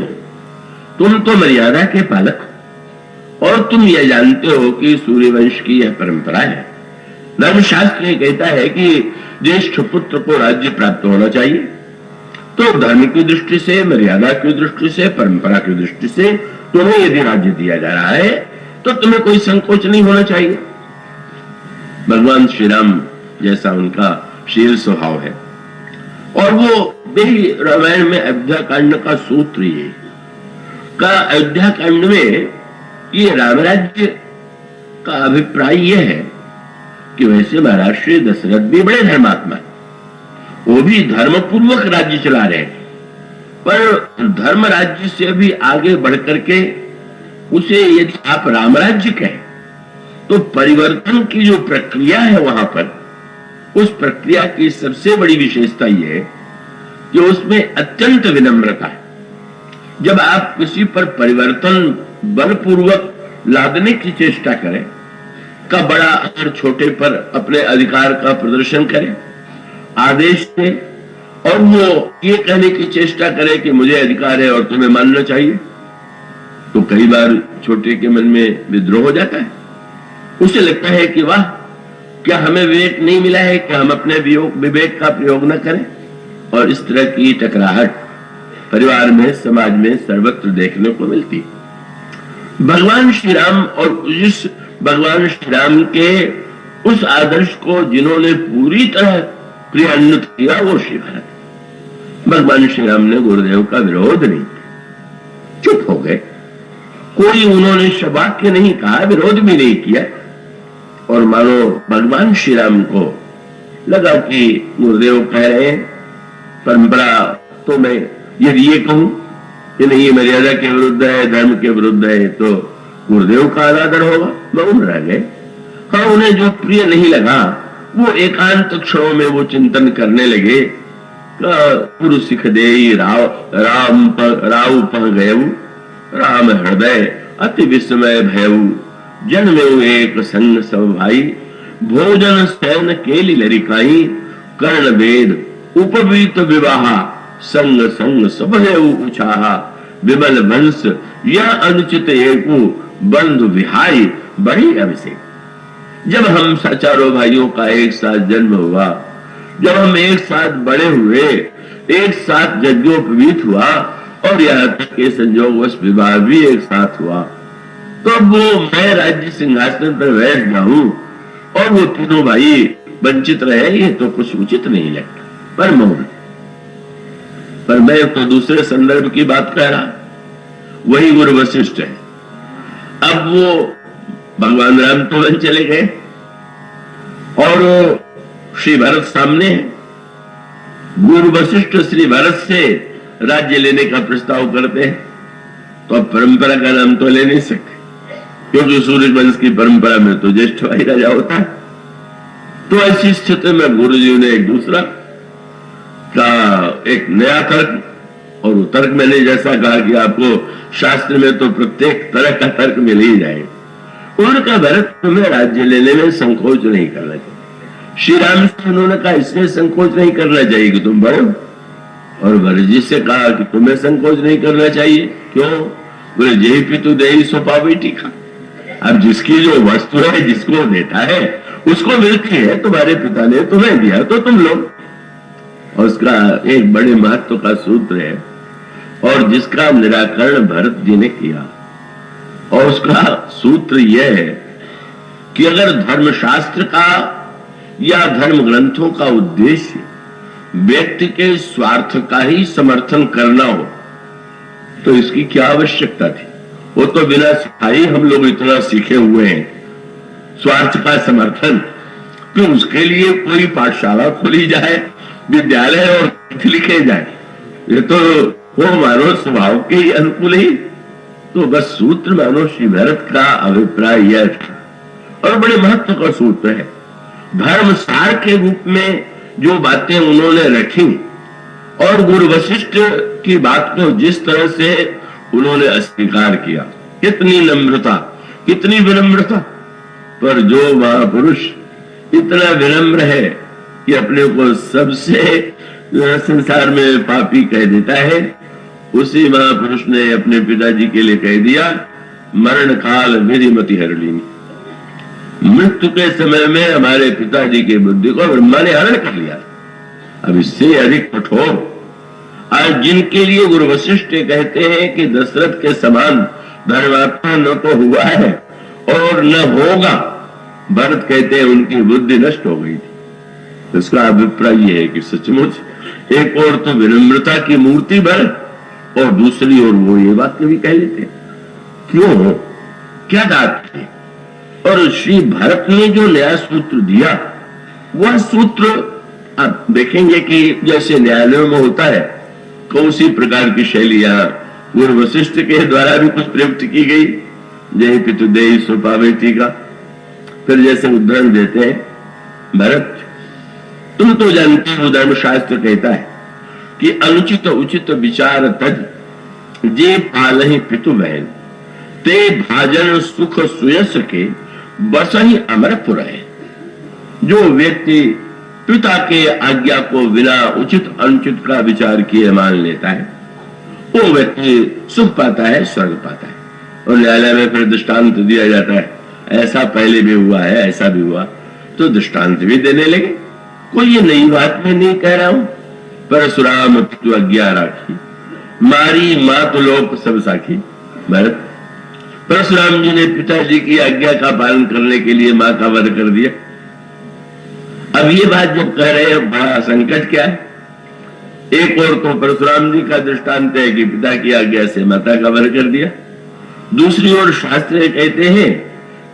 तुम तो मर्यादा के पालक हो, और तुम यह जानते हो कि सूर्यवंश की यह परंपरा है। धर्मशास्त्र ये कहता है कि ज्येष्ठ पुत्र को राज्य प्राप्त होना चाहिए। तो धर्म की दृष्टि से, मर्यादा की दृष्टि से, परंपरा की दृष्टि से तुम्हें यदि राज्य दिया जा रहा है तो तुम्हें कोई संकोच नहीं होना चाहिए। भगवान श्री राम जैसा उनका शील स्वभाव है, और वो भी रामायण में अयोध्या कांड का सूत्र ये का, अयोध्या कांड में ये रामराज्य का अभिप्राय यह है कि वैसे महाराज श्री दशरथ भी बड़े धर्मात्मा, वो भी धर्म पूर्वक राज्य चला रहे हैं, पर धर्म राज्य से भी आगे बढ़ करके उसे यदि आप रामराज्य कहें तो परिवर्तन की जो प्रक्रिया है वहां पर, उस प्रक्रिया की सबसे बड़ी विशेषता यह है कि उसमें अत्यंत विनम्रता है। जब आप किसी पर परिवर्तन बलपूर्वक लादने की चेष्टा करें, का बड़ा अगर छोटे पर अपने अधिकार का प्रदर्शन करे आदेश से, और वो ये कहने की चेष्टा करे कि मुझे अधिकार है और तुम्हें मानना चाहिए, तो कई बार छोटे के मन में विद्रोह हो जाता है। उसे लगता है कि वाह, क्या हमें विवेक नहीं मिला है कि हम अपने विवेक का प्रयोग न करें, और इस तरह की टकराहट परिवार में, समाज में सर्वत्र देखने को मिलती। भगवान श्री राम और जिस भगवान श्री राम के उस आदर्श को जिन्होंने पूरी तरह क्रियान्वित किया वो श्री भरत। भगवान श्री राम ने गुरुदेव का विरोध नहीं किया, चुप हो गए, कोई उन्होंने शब्द नहीं कहा, विरोध भी नहीं किया। और मानो भगवान श्री राम को लगा कि गुरुदेव कह रहे हैं परंपरा, तो मैं यदि ये कहूं कि नहीं मर्यादा के विरुद्ध है, धर्म के विरुद्ध है, तो गुरुदेव का अनादर होगा। मौन रह गए। हाँ, उन्हें जो प्रिय नहीं लगा वो एकांत क्षणों में वो चिंतन करने लगे, गुरु सिख दे राम राव पह गयऊ, राम हृदय अति विस्मय भयऊ, जन्मेऊ एक संग सब भाई, भोजन सैन केली लरिकाई, कर्ण वेद उपवीत विवाहा, संग संग सब उछाहा, विमल वंश यह अनुचित एकु, बंधु विहाई बड़ी अभिषेक। जब हम चारों भाइयों का एक साथ जन्म हुआ, जब हम एक साथ बड़े हुए, एक साथ यज्ञोपवीत हुआ, और यहाँ तक के संयोगवश विवाह भी एक साथ हुआ, तो वो मैं राज्य सिंहासन पर बैठ जाऊं और वो तीनों भाई वंचित रहे, ये तो कुछ उचित नहीं लगता। पर मौन, पर मैं तो दूसरे संदर्भ की बात कह रहा, वही गुरु वशिष्ठ है। अब वो भगवान राम तो वन चले गए और श्री भरत सामने है। गुरु वशिष्ठ श्री भरत से राज्य लेने का प्रस्ताव करते हैं, तो अब परंपरा का नाम तो ले नहीं सकते, क्योंकि सूर्यवंश की परंपरा में तो ज्येष्ठ भाई राजा होता है। तो ऐसी स्थिति में गुरु जी ने एक दूसरा का एक नया तर्क, और वो तर्क मैंने जैसा कहा कि आपको शास्त्र में तो प्रत्येक तरह का तर्क मिल ही जाए। उन्होंने भरत तुम्हें राज्य लेने में संकोच नहीं करना चाहिए। श्री राम से उन्होंने कहा इसमें संकोच नहीं करना चाहिए कि तुम बड़े हो, और भरत जी से कहा कि तुम्हें संकोच नहीं करना चाहिए। क्यों? बोले जय पितु देही सो पावे टीका। अब जिसकी जो वस्तु है, जिसको देता है उसको मिलती है, तुम्हारे पिता ने तुम्हें दिया तो तुम लो। और उसका एक बड़े महत्व का सूत्र है और जिसका निराकरण भरत जी ने किया। और उसका सूत्र यह है कि अगर धर्मशास्त्र का या धर्म ग्रंथों का उद्देश्य व्यक्ति के स्वार्थ का ही समर्थन करना हो तो इसकी क्या आवश्यकता थी। वो तो बिना सिखाई हम लोग इतना सीखे हुए हैं स्वार्थ का समर्थन, कि उसके लिए कोई पाठशाला खोली जाए, विद्यालय और लिखे जाए। ये तो वो मानव स्वभाव के ही अनुकूल ही। तो बस सूत्र मानो श्री भरत का अभिप्राय यह था और बड़े महत्व का सूत्र है। धर्म सार के रूप में जो बातें उन्होंने रखी और गुरु वशिष्ठ की बात को जिस तरह से उन्होंने अस्वीकार किया, कितनी नम्रता, कितनी विनम्रता। पर जो महापुरुष इतना विनम्र है कि अपने को सबसे संसार में पापी कह देता है, उसी महापुरुष ने अपने पिताजी के लिए कह दिया, मरण काल मेरी मति हर लीनी। मृत्यु के समय में हमारे पिताजी की बुद्धि को ब्रह्मा ने हरण कर लिया। अब इससे अधिक कठोर आज जिनके लिए गुरु वशिष्ठ कहते हैं कि दशरथ के समान धर्मात्मा न तो हुआ है और न होगा, भरत कहते हैं उनकी बुद्धि नष्ट हो गई थी। इसका अभिप्राय यह है कि सचमुच एक और तो विनम्रता की मूर्ति भरत और दूसरी ओर वो ये बात भी कह लेते क्यों हो, क्या बात थी। और श्री भरत ने जो नया सूत्र दिया वह सूत्र आप देखेंगे कि जैसे न्यायालयों में होता है तो उसी प्रकार की शैलियां गुरु वशिष्ठ के द्वारा भी कुछ प्रयुक्त की गई, जय पितुदेयी सुपावेती का। फिर जैसे उदाहरण देते हैं, भरत तुम तो जानते हो धर्मशास्त्र कहता है कि अनुचित उचित विचार तज जे पालहि पितु बहन ते भाजन सुख सुयस के बस ही अमरपुर है। जो व्यक्ति पिता के आज्ञा को बिना उचित अनुचित का विचार किए मान लेता है वो व्यक्ति सुख पाता है, स्वर्ग पाता है। और न्यायालय में फिर दृष्टांत दिया जाता है, ऐसा पहले भी हुआ है, ऐसा भी हुआ, तो दृष्टांत भी देने लगे। कोई ये नई बात में नहीं कह रहा हूं। परशुराम पितु आज्ञा राखी मारी मात लोक सब साखी। भरत परशुराम जी ने पिताजी की आज्ञा का पालन करने के लिए मां का वध कर दिया। अब ये बात जब कह रहे हैं बड़ा संकट क्या है। एक और तो परशुराम जी का दृष्टांत है कि पिता की आज्ञा से माता का वध कर दिया, दूसरी ओर शास्त्र कहते हैं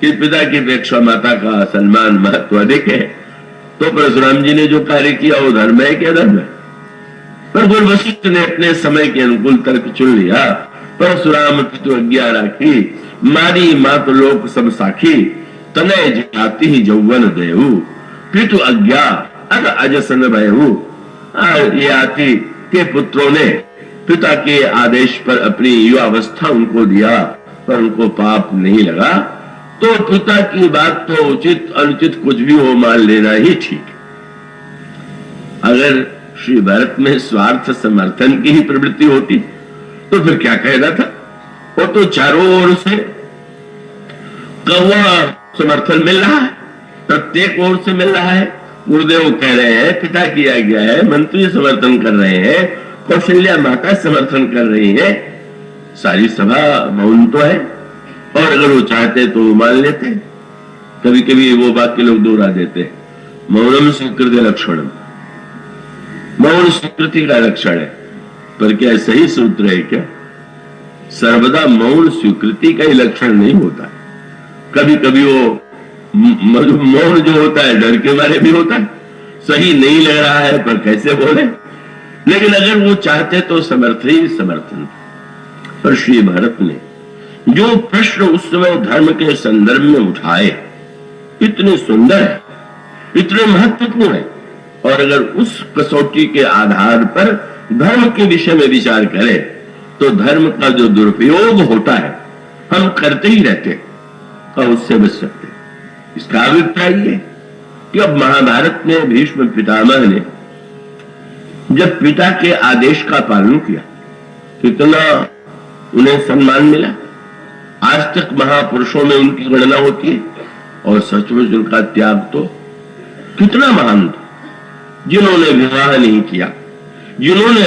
कि पिता की अपेक्षा माता का सम्मान महत्व अधिक है। तो परशुराम जी ने जो कार्य किया वो धर्म है क्या धर्म है। पर गुरु वशिष्ठ ने अपने समय के अनुकूल तर्क चुन लिया। परशुराम पितु आज्ञा राखी मारी मात लोक सब साखी तनय जाति ही जौवन देहु पितु आज्ञा अग अजसन भयहु। ये आती के पुत्रों ने पिता के आदेश पर अपनी युवावस्था उनको दिया पर उनको पाप नहीं लगा। तो पिता की बात तो उचित अनुचित कुछ भी हो मान लेना ही ठीक। अगर श्री भरत में स्वार्थ समर्थन की ही प्रवृत्ति होती तो फिर क्या कहना था। वो तो चारों ओर से कौवा समर्थन मिल रहा है, प्रत्येक ओर से मिल रहा है। गुरुदेव कह रहे हैं पिता की आज्ञा है, मंत्री समर्थन कर रहे हैं, कौशल्या माता समर्थन कर रही है, सारी सभा मौन तो है। और अगर वो चाहते तो मान लेते। कभी कभी वो वाक्य लोग दोहरा देते, मौनम स्वीकृति लक्षणम, मौन स्वीकृति का लक्षण है। पर क्या सही सूत्र है क्या। सर्वदा मौन स्वीकृति का ही लक्षण नहीं होता। कभी कभी वो मौन जो होता है डर के बारे भी होता है, सही नहीं लग रहा है पर कैसे बोले। लेकिन अगर वो चाहते तो समर्थन। पर श्री भरत ने जो प्रश्न उस समय धर्म के संदर्भ में उठाए इतने सुंदर है, इतने महत्वपूर्ण है। और अगर उस कसौटी के आधार पर धर्म के विषय में विचार करें तो धर्म का जो दुरुपयोग होता है हम करते ही रहते और उससे बच सकते। इसका अभिप्राय है कि अब महाभारत में भीष्म पितामह ने जब पिता के आदेश का पालन किया कितना उन्हें सम्मान मिला। आज तक महापुरुषों में उनकी गणना होती है और सचमुच उनका त्याग तो कितना महान था, जिन्होंने विवाह नहीं किया, जिन्होंने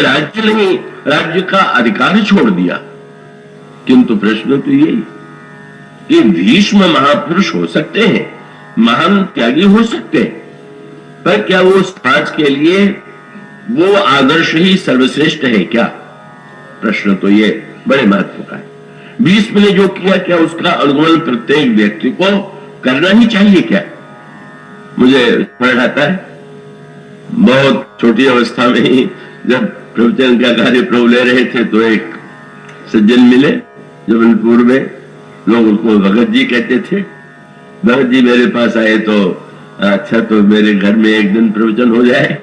राज्य का अधिकार छोड़ दिया। किंतु प्रश्न तो यही कि भीष्म महापुरुष हो सकते हैं, महान त्यागी हो सकते हैं, पर क्या वो समाज के लिए वो आदर्श ही सर्वश्रेष्ठ है क्या? प्रश्न तो ये बड़े महत्व का है। भीष्म ने जो किया, क्या उसका अनुगमन प्रत्येक व्यक्ति को करना ही चाहिए क्या? मुझे स्मरण आता है, बहुत छोटी अवस्था में ही जब प्रवचन का कार्य प्रभु ले रहे थे तो एक सज्जन मिले जबलपुर में, लोग उनको भगत जी कहते थे। भगत जी मेरे पास आए तो अच्छा तो मेरे घर में एक दिन प्रवचन हो जाए।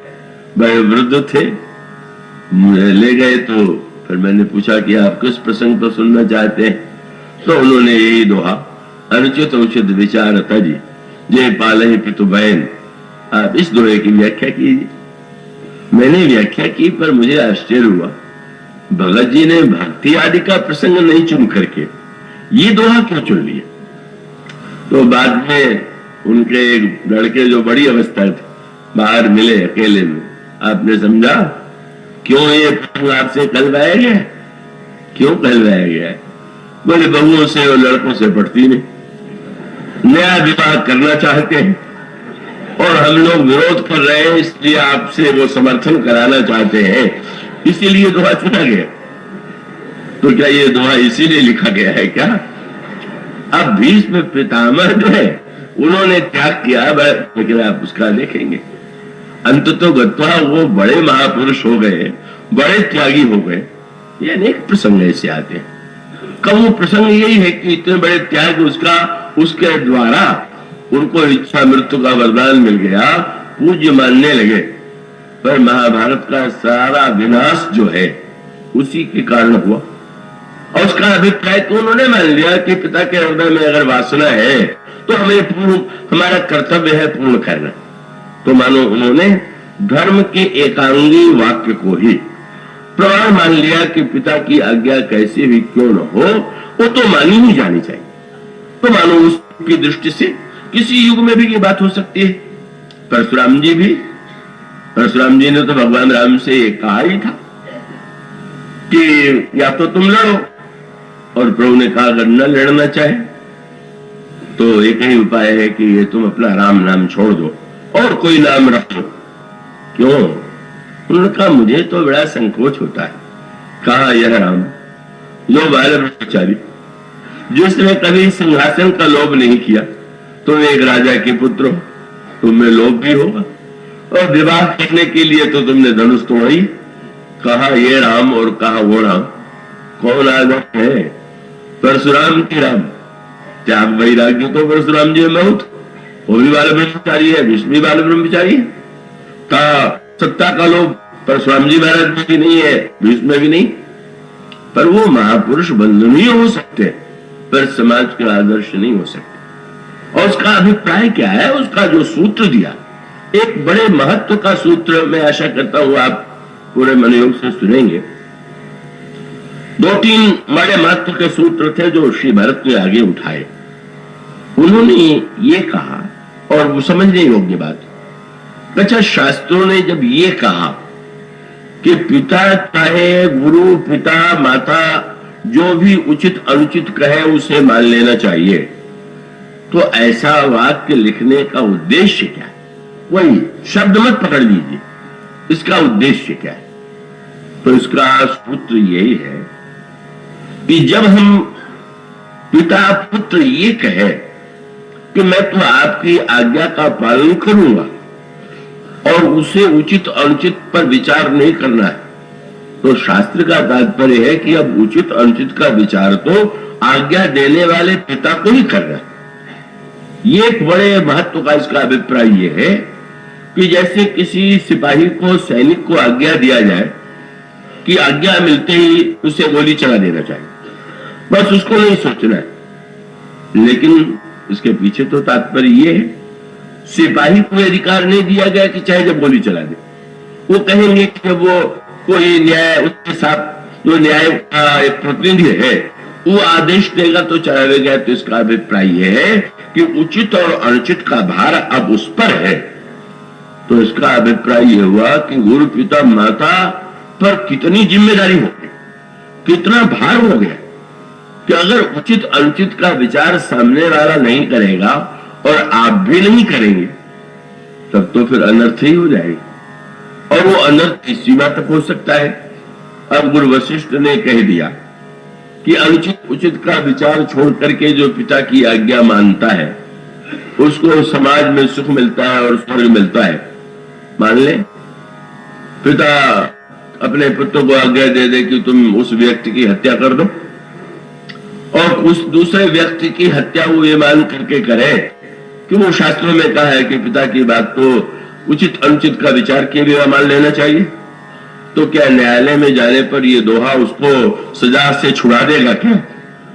बड़े वृद्ध थे, मुझे ले गए तो फिर मैंने पूछा कि आप किस प्रसंग पर सुनना चाहते हैं? तो उन्होंने यही दोहा, अनुचित उचित विचार अता जी जय पालहि पितु बहन। आप इस दोहे की व्याख्या कीजिए। मैंने व्याख्या की, पर मुझे आश्चर्य हुआ, भगत जी ने भक्ति आदि का प्रसंग नहीं चुन करके ये दोहा क्यों चुन लिया? तो बाद में उनके एक लड़के जो बड़ी अवस्था थे बाहर मिले अकेले में, आपने समझा क्यों ये प्रसंग आपसे कहलवाया गया? क्यों कहलवाया गया? बोले बहुओं से और लड़कों से पड़ती नहीं, नया विवाह करना चाहते हैं और हम लोग विरोध कर रहे हैं, इसलिए आपसे वो समर्थन कराना चाहते हैं, इसीलिए दोहा चुना गया। तो क्या ये दोहा इसीलिए लिखा गया है क्या? अब भीष्म पितामह जो है उन्होंने त्याग किया, लेकिन आप उसका देखेंगे अंततः गत्वा वो बड़े महापुरुष हो गए, बड़े त्यागी हो गए। ये अनेक प्रसंग ऐसे आते हैं। कब वो प्रसंग यही है कि इतने बड़े त्याग उसके द्वारा उनको इच्छा मृत्यु का वरदान मिल गया, पूज्य मानने लगे। पर महाभारत का सारा विनाश जो है उसी के कारण हुआ। और उसका अभिप्राय तो उन्होंने मान लिया कि पिता के हृदय में अगर वासना है तो हमारा कर्तव्य है पूर्ण करना। तो मानो उन्होंने धर्म के एकांगी वाक्य को ही प्रमाण मान लिया कि पिता की आज्ञा कैसे भी क्यों न हो वो तो मानी ही जानी चाहिए। तो मानो उसकी दृष्टि से किसी युग में भी ये बात हो सकती है। परशुराम जी ने तो भगवान राम से ये कहा ही था कि या तो तुम लड़ो, और प्रभु ने कहा अगर न लड़ना चाहे तो एक ही उपाय है कि ये तुम अपना राम नाम छोड़ दो और कोई नाम रखो। क्यों? उन्होंने कहा मुझे तो बड़ा संकोच होता है। कहा यह राम जो बाल ब्रह्मचारी, जिसने कभी सिंहासन का लोभ नहीं किया, तुम एक राजा के पुत्र हो, तुम्हें लोभ भी होगा, और विवाह करने के लिए तो तुमने धनुष तोड़ी। कहा ये राम और कहा वो राम, कौन आदत है? परशुराम की राम, त्याग वैराग्य तो परशुराम जी में बहुत, वो भी बाल ब्रह्मचारी है, भीष्म भी बाल ब्रह्मचारी है। कहा सत्ता का लोभ परशुराम जी महाराज में भी नहीं है, भीष्म में भी नहीं, पर वो महापुरुष बंधनीय हो सकते, पर समाज के आदर्श नहीं हो सकते। और उसका अभिप्राय क्या है? उसका जो सूत्र दिया, एक बड़े महत्व का सूत्र, मैं आशा करता हूं आप पूरे मनोयोग से सुनेंगे। 2-3 बड़े महत्व के सूत्र थे जो श्री भरत ने आगे उठाए। उन्होंने ये कहा, और वो समझने योग्य बात, अच्छा शास्त्रों ने जब ये कहा कि पिता चाहे गुरु, पिता माता जो भी उचित अनुचित कहे उसे मान लेना चाहिए, तो ऐसा वाक्य लिखने का उद्देश्य क्या है? वही शब्द मत पकड़ लीजिए, इसका उद्देश्य क्या है? तो इसका सूत्र यही है कि जब हम पिता पुत्र ये कहे कि मैं तो आपकी आज्ञा का पालन करूंगा और उसे उचित अनुचित पर विचार नहीं करना है, तो शास्त्र का तात्पर्य है कि अब उचित अनुचित का विचार तो आज्ञा देने वाले पिता को ही करना है। ये एक बड़े महत्व का इसका अभिप्राय ये है कि जैसे किसी सिपाही को, सैनिक को आज्ञा दिया जाए कि आज्ञा मिलते ही उसे गोली चला देना चाहिए, बस उसको नहीं सोचना है। लेकिन इसके पीछे तो तात्पर्य ये है, सिपाही को अधिकार नहीं दिया गया कि चाहे जब गोली चला दे। वो कहेंगे कि वो कोई न्याय, उसके साथ जो न्याय का एक प्रतिनिधि है वो आदेश देगा तो चलावेगा। तो इसका अभिप्राय यह है कि उचित और अनुचित का भार अब उस पर है, तो इसका अभिप्राय यह हुआ कि गुरु पिता माता पर कितनी जिम्मेदारी हो गई, कितना भार हो गया कि अगर उचित अनुचित का विचार सामने वाला नहीं करेगा और आप भी नहीं करेंगे तब तो फिर अनर्थ ही हो जाएगा, और वो अनर्थ इस सीमा तक हो सकता है। अब गुरु वशिष्ठ ने कह दिया कि अनुचित उचित का विचार छोड़ करके जो पिता की आज्ञा मानता है उसको समाज में सुख मिलता है और स्वर्ग मिलता है। मान ले पिता अपने पुत्र को आज्ञा दे दे कि तुम उस व्यक्ति की हत्या कर दो, और उस दूसरे व्यक्ति की हत्या वो ये मान करके करे कि वो शास्त्रों में कहा है कि पिता की बात को उचित अनुचित का विचार किए बिना मान लेना चाहिए, तो क्या न्यायालय में जाने पर ये दोहा उसको सजा से छुड़ा देगा क्या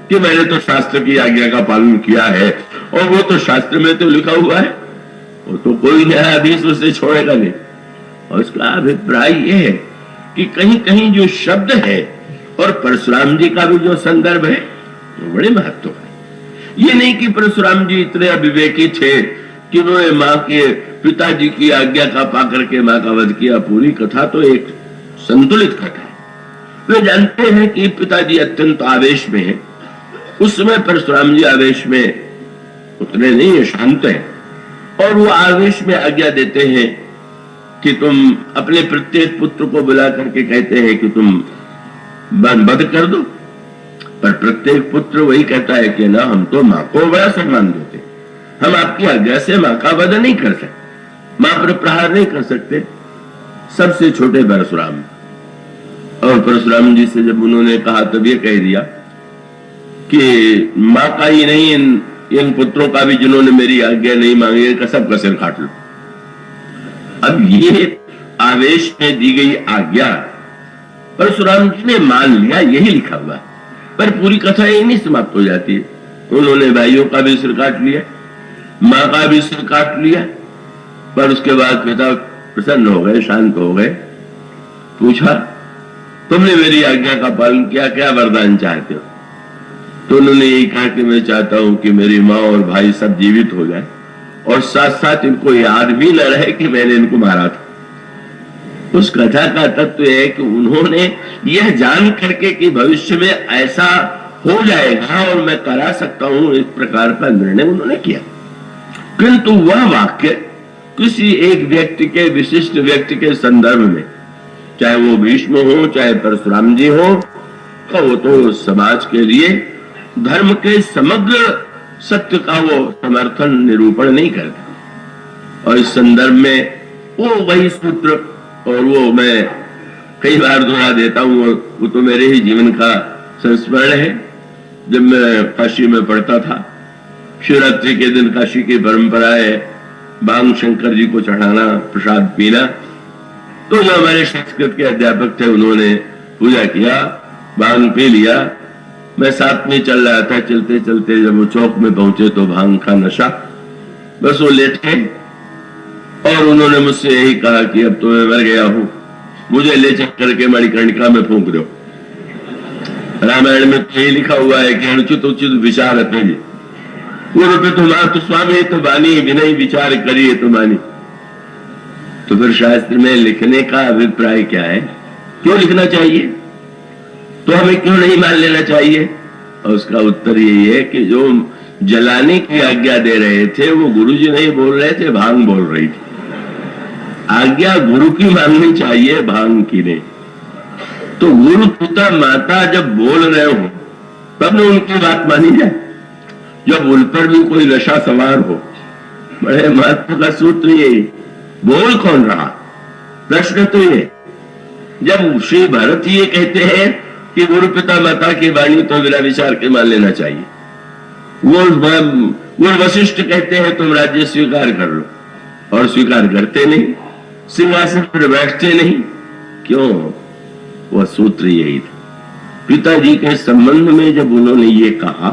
कि मैंने तो शास्त्र की आज्ञा का पालन किया है, और वो तो शास्त्र में तो लिखा हुआ है, वो तो कोई न्यायाधीश उसे छोड़ेगा नहीं। और उसका अभिप्राय यह है कि कहीं कहीं जो शब्द है और परशुराम जी का भी जो संदर्भ है वो बड़े महत्व है। ये नहीं कि परशुराम जी इतने अविवेकी थे कि उन्होंने माँ के पिताजी की आज्ञा का पाकर के माँ का वध किया। पूरी कथा तो एक संतुलित कथा है। वे जानते हैं कि पिताजी अत्यंत आवेश में है, उस समय परशुराम जी आवेश में उतने नहीं है, शांत है, और वो आवेश में आज्ञा देते हैं कि तुम अपने प्रत्येक पुत्र को बुला करके कहते हैं कि तुम वध कर दो, पर प्रत्येक पुत्र वही कहता है कि ना हम तो माँ को बड़ा सम्मान देते, हम आपकी आज्ञा से माँ का वध नहीं कर सकते, माँ पर प्रहार नहीं कर सकते। सबसे छोटे परशुराम, और परशुराम जी से जब उन्होंने कहा तब ये कह दिया कि माँ का ही नहीं इन पुत्रों का भी जिन्होंने मेरी आज्ञा नहीं मांगी इनका सबका सिर काट लो। अब ये आवेश में दी गई आज्ञा परशुराम जी ने मान लिया, यही लिखा हुआ, पर पूरी कथा यही नहीं समाप्त हो जाती है। उन्होंने भाइयों का भी सिर काट लिया, माँ का भी सिर काट लिया, पर उसके बाद पिता प्रसन्न हो गए, शांत हो गए। पूछा तुमने मेरी आज्ञा का पालन किया, क्या वरदान चाहते हो? तो उन्होंने यही कहा कि मैं चाहता हूं कि मेरी माँ और भाई सब जीवित हो जाए और साथ साथ इनको याद भी न रहे कि मैंने इनको मारा था। उस कथा का तत्व है कि उन्होंने यह जान करके कि भविष्य में ऐसा हो जाएगा और मैं करा सकता हूं, इस प्रकार का निर्णय उन्होंने किया। किंतु वह वाक्य किसी एक व्यक्ति के, विशिष्ट व्यक्ति के संदर्भ में, चाहे वो भीष्म हो चाहे परशुराम जी हो, तो वो तो समाज के लिए धर्म के समग्र सत्य का वो समर्थन निरूपण नहीं करता। और इस संदर्भ में वो वही सूत्र, और वो मैं कई बार दोहरा देता हूं, वो तो मेरे ही जीवन का संस्मरण है। जब मैं काशी में पढ़ता था, शिवरात्रि के दिन काशी की परंपरा है भांग शंकर जी को चढ़ाना, प्रसाद पीना। तो जो हमारे संस्कृत के अध्यापक थे उन्होंने पूजा किया, भांग पी लिया। मैं साथ में चल रहा था, चलते चलते जब वो चौक में पहुंचे तो भांग का नशा, बस वो लेट गए और उन्होंने मुझसे यही कहा कि अब तो मैं मर गया हूं, मुझे ले चल करके मणिकर्णिका में फूंक दो। रामायण में तो यही लिखा हुआ है कि अनुचित उचित विचार रखें, गुरु पे तुम्हारा तो स्वामी तो बानी, विनय विचार करिए तो मानी। तो फिर शास्त्र में लिखने का अभिप्राय क्या है? क्यों लिखना चाहिए? तो हमें क्यों नहीं मान लेना चाहिए? और उसका उत्तर यही है कि जो जलाने की आज्ञा दे रहे थे वो गुरुजी नहीं बोल रहे थे, भांग बोल रही थी। आज्ञा गुरु की माननी चाहिए, भांग की नहीं। तो गुरु पिता माता जब बोल रहे हो तब न उनकी बात मानी जाए, जब उन पर भी कोई नशा सवार हो। बड़े महत्व का सूत्र ये, बोल कौन रहा? प्रश्न तो ये, जब श्री भरत ये कहते हैं कि गुरु पिता माता की वाणी तो बिना विचार के मान लेना चाहिए, वो वशिष्ठ कहते हैं तुम राज्य स्वीकार कर लो, और स्वीकार करते नहीं, सिंहासन पर बैठते नहीं। क्यों? वह सूत्र यही था। पिताजी के संबंध में जब उन्होंने ये कहा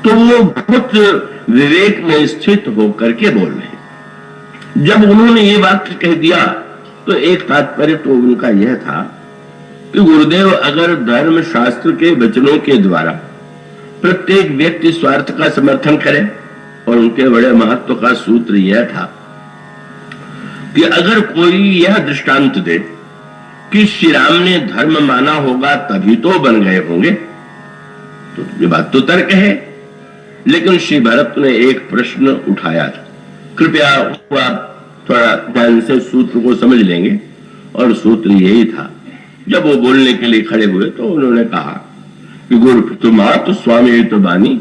तो वो बहुत विवेक में स्थित होकर के बोल रहे। जब उन्होंने ये वाक्य कह दिया तो एक तात्पर्य तो उनका यह था कि गुरुदेव अगर धर्म शास्त्र के वचनों के द्वारा प्रत्येक व्यक्ति स्वार्थ का समर्थन करे और उनके बड़े महत्व का सूत्र यह था कि अगर कोई यह दृष्टांत दे कि श्री राम ने धर्म माना होगा तभी तो बन गए होंगे, तो ये बात तो तर्क है। लेकिन श्री भरत ने एक प्रश्न उठाया था, कृपया उसको आप थोड़ा ध्यान से सूत्र को समझ लेंगे। और सूत्र यही था, जब वो बोलने के लिए खड़े हुए तो उन्होंने कहा कि गुरु तुमात स्वामी हित बानी,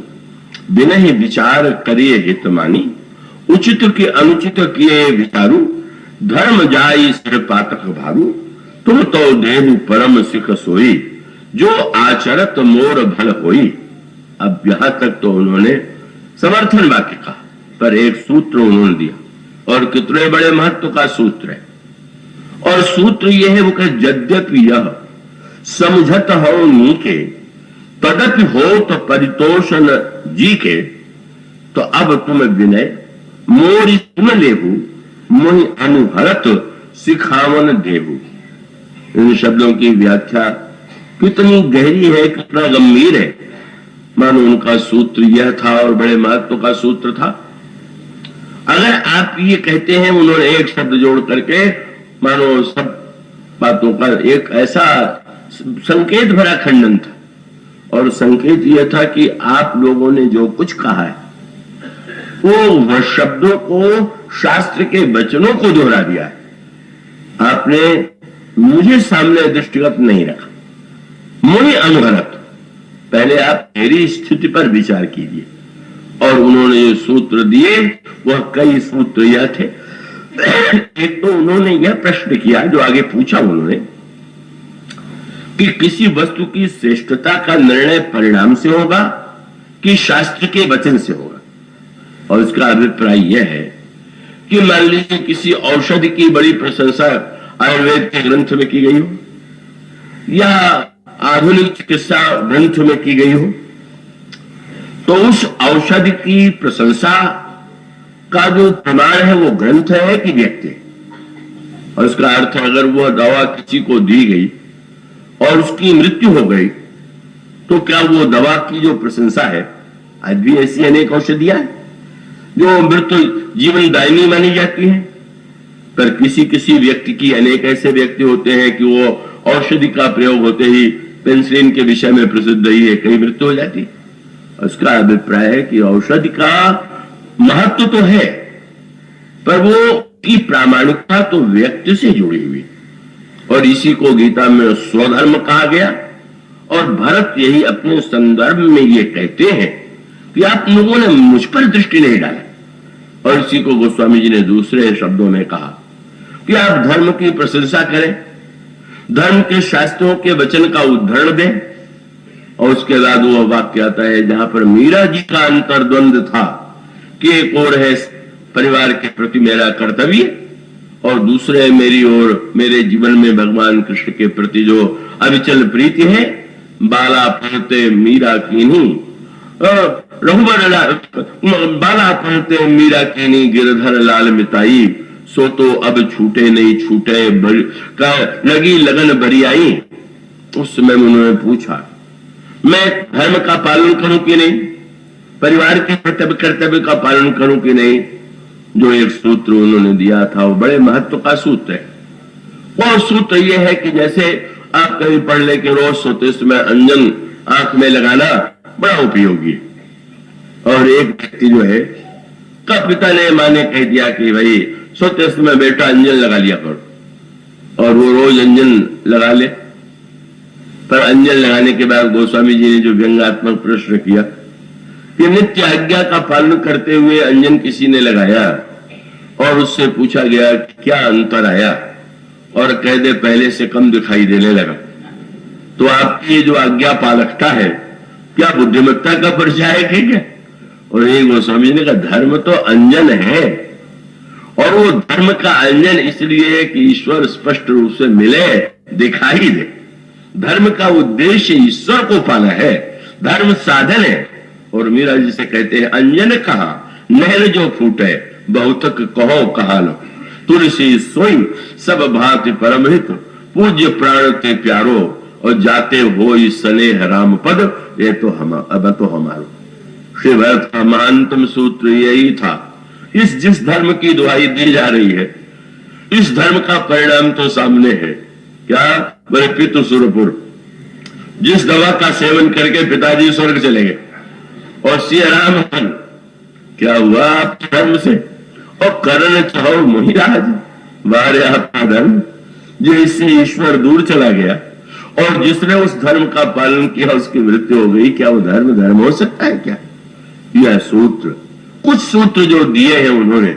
बिना ही विचार करिए हित मानी, उचित के अनुचित किए विचारू, धर्म जाई सिर पातक भारू, तुम तो देहु परम सिख सोई, जो आचरत मोर भल होई। अब यहां तक तो उन्होंने समर्थन वाक्य कहा, पर एक सूत्र उन्होंने दिया, और कितने बड़े महत्व का सूत्र है। और सूत्र यह है, वो कहे यद्यपि यह समझत हो नीके, तदपि हो तो परितोषण जी के, तो अब तुम विनय मोरी सुन लेहु, मोहि अनुहरत सिखावन देहु। इन शब्दों की व्याख्या कितनी गहरी है, कितना गंभीर है। मानो उनका सूत्र यह था और बड़े महत्व का सूत्र था। अगर आप ये कहते हैं, उन्होंने एक शब्द जोड़ करके मानो सब बातों का एक ऐसा संकेत भरा खंडन था, और संकेत यह था कि आप लोगों ने जो कुछ कहा है वो शब्दों को, शास्त्र के वचनों को दोहरा दिया है। आपने मुझे सामने दृष्टिगत नहीं रखा, मुझे अनुहरत, पहले आप मेरी स्थिति पर विचार कीजिए। और उन्होंने जो सूत्र दिए वह कई सूत्र यह थे। एक तो उन्होंने यह प्रश्न किया, जो आगे पूछा उन्होंने, कि किसी वस्तु की श्रेष्ठता का निर्णय परिणाम से होगा कि शास्त्र के वचन से होगा। और इसका अभिप्राय यह है कि मान लीजिए किसी औषधि की बड़ी प्रशंसा आयुर्वेद के ग्रंथ में की गई हो, या आधुनिक चिकित्सा ग्रंथ में की गई हो, तो उस औषधि की प्रशंसा का जो प्रमाण है वो ग्रंथ है कि व्यक्ति है। और इसका अर्थ, अगर वह दवा किसी को दी गई और उसकी मृत्यु हो गई, तो क्या वो दवा की जो प्रशंसा है, आज भी ऐसी अनेक औषधियां हैं जो मृत्यु जीवन दायिनी मानी जाती है, पर किसी किसी व्यक्ति की, अनेक ऐसे व्यक्ति होते हैं कि वो औषधि का प्रयोग होते ही पेंसिलिन के विषय में प्रसिद्ध ही है, कहीं मृत्यु हो जाती है। उसका अभिप्राय है कि औषधि का महत्व तो है, पर वो की प्रामाणिकता तो व्यक्ति से जुड़ी हुई, और इसी को गीता में स्वधर्म कहा गया। और भरत यही अपने संदर्भ में ये कहते हैं कि आप लोगों ने मुझ पर दृष्टि नहीं डाला। और इसी को गोस्वामी जी ने दूसरे शब्दों में कहा कि आप धर्म की प्रशंसा करें, धर्म के शास्त्रों के वचन का उद्धरण दें। और उसके बाद वो वाक्य आता है जहां पर मीरा जी का अंतर्द्वंद था कि एक और है परिवार के प्रति मेरा कर्तव्य, और दूसरे मेरी और मेरे जीवन में भगवान कृष्ण के प्रति जो अविचल प्रीति है। बाला पढ़ते मीरा कीनी, रघुबर बाला पढ़ते मीरा कीनी, गिरधर लाल मिताई, सो तो अब छूटे नहीं छूटे, लगी लगन भरी आई। उस समय उन्होंने पूछा, मैं धर्म का पालन करूं कि नहीं, परिवार के कर्तव्य का पालन करूं कि नहीं। जो एक सूत्र उन्होंने दिया था वो बड़े महत्व का सूत्र है। और सूत्र ये है कि जैसे आप कहीं पढ़ ले कि रोज सोते समय अंजन आंख में लगाना बड़ा उपयोगी है। और एक व्यक्ति जो है का पिता ने माँ ने कह दिया कि भाई सोते समय बेटा अंजन लगा लिया करो, और वो रोज अंजन लगा ले। पर अंजन लगाने के बाद गोस्वामी जी ने जो व्यंग्यात्मक प्रश्न किया कि नित्य आज्ञा का पालन करते हुए अंजन किसी ने लगाया, और उससे पूछा गया क्या अंतर आया, और कह दे पहले से कम दिखाई देने लगा। तो आपकी जो आज्ञा पालकता है क्या बुद्धिमत्ता का परिचय है क्या? और ये गोस्वामी जी ने कहा धर्म तो अंजन है, और वो धर्म का अंजन इसलिए कि ईश्वर स्पष्ट रूप से मिले, दिखाई दे। धर्म का उद्देश्य ईश्वर को पाना है, धर्म साधन है। और मीरा जी से कहते हैं अंजन कहा नहर जो फूटे, बहुतक कहो कहा लो, तुलसी सोई सब भांति परमहित, पूज्य प्राण ते प्यारो, और जाते हो स्नेह राम पद, ये तो हम अब तो हमारो। श्री भरत का महानतम सूत्र यही था। जिस धर्म की दुहाई दी जा रही है, इस धर्म का परिणाम तो सामने है। क्या? बोले पितु सुरपुर। जिस दवा का सेवन करके पिताजी स्वर्ग चले गए और सिया राम क्या हुआ आपके धर्म से? और करण चाहो मोहिराज, वारे आपका धर्म। जो इससे ईश्वर दूर चला गया और जिसने उस धर्म का पालन किया उसकी मृत्यु हो गई, क्या वो धर्म हो सकता है क्या? यह सूत्र, कुछ सूत्र जो दिए हैं उन्होंने,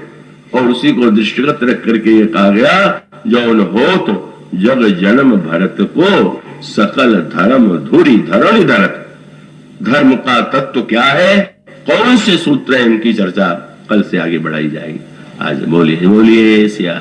और उसी को दृष्टिगत रख करके ये कहा गया, जौन हो तो जग जन्म भरत को सकल धर्म धुरी धरणि धरत। धर्म का तत्व क्या है, कौन से सूत्र है, इनकी चर्चा कल से आगे बढ़ाई जाएगी। आज बोलिए बोलिए सिया।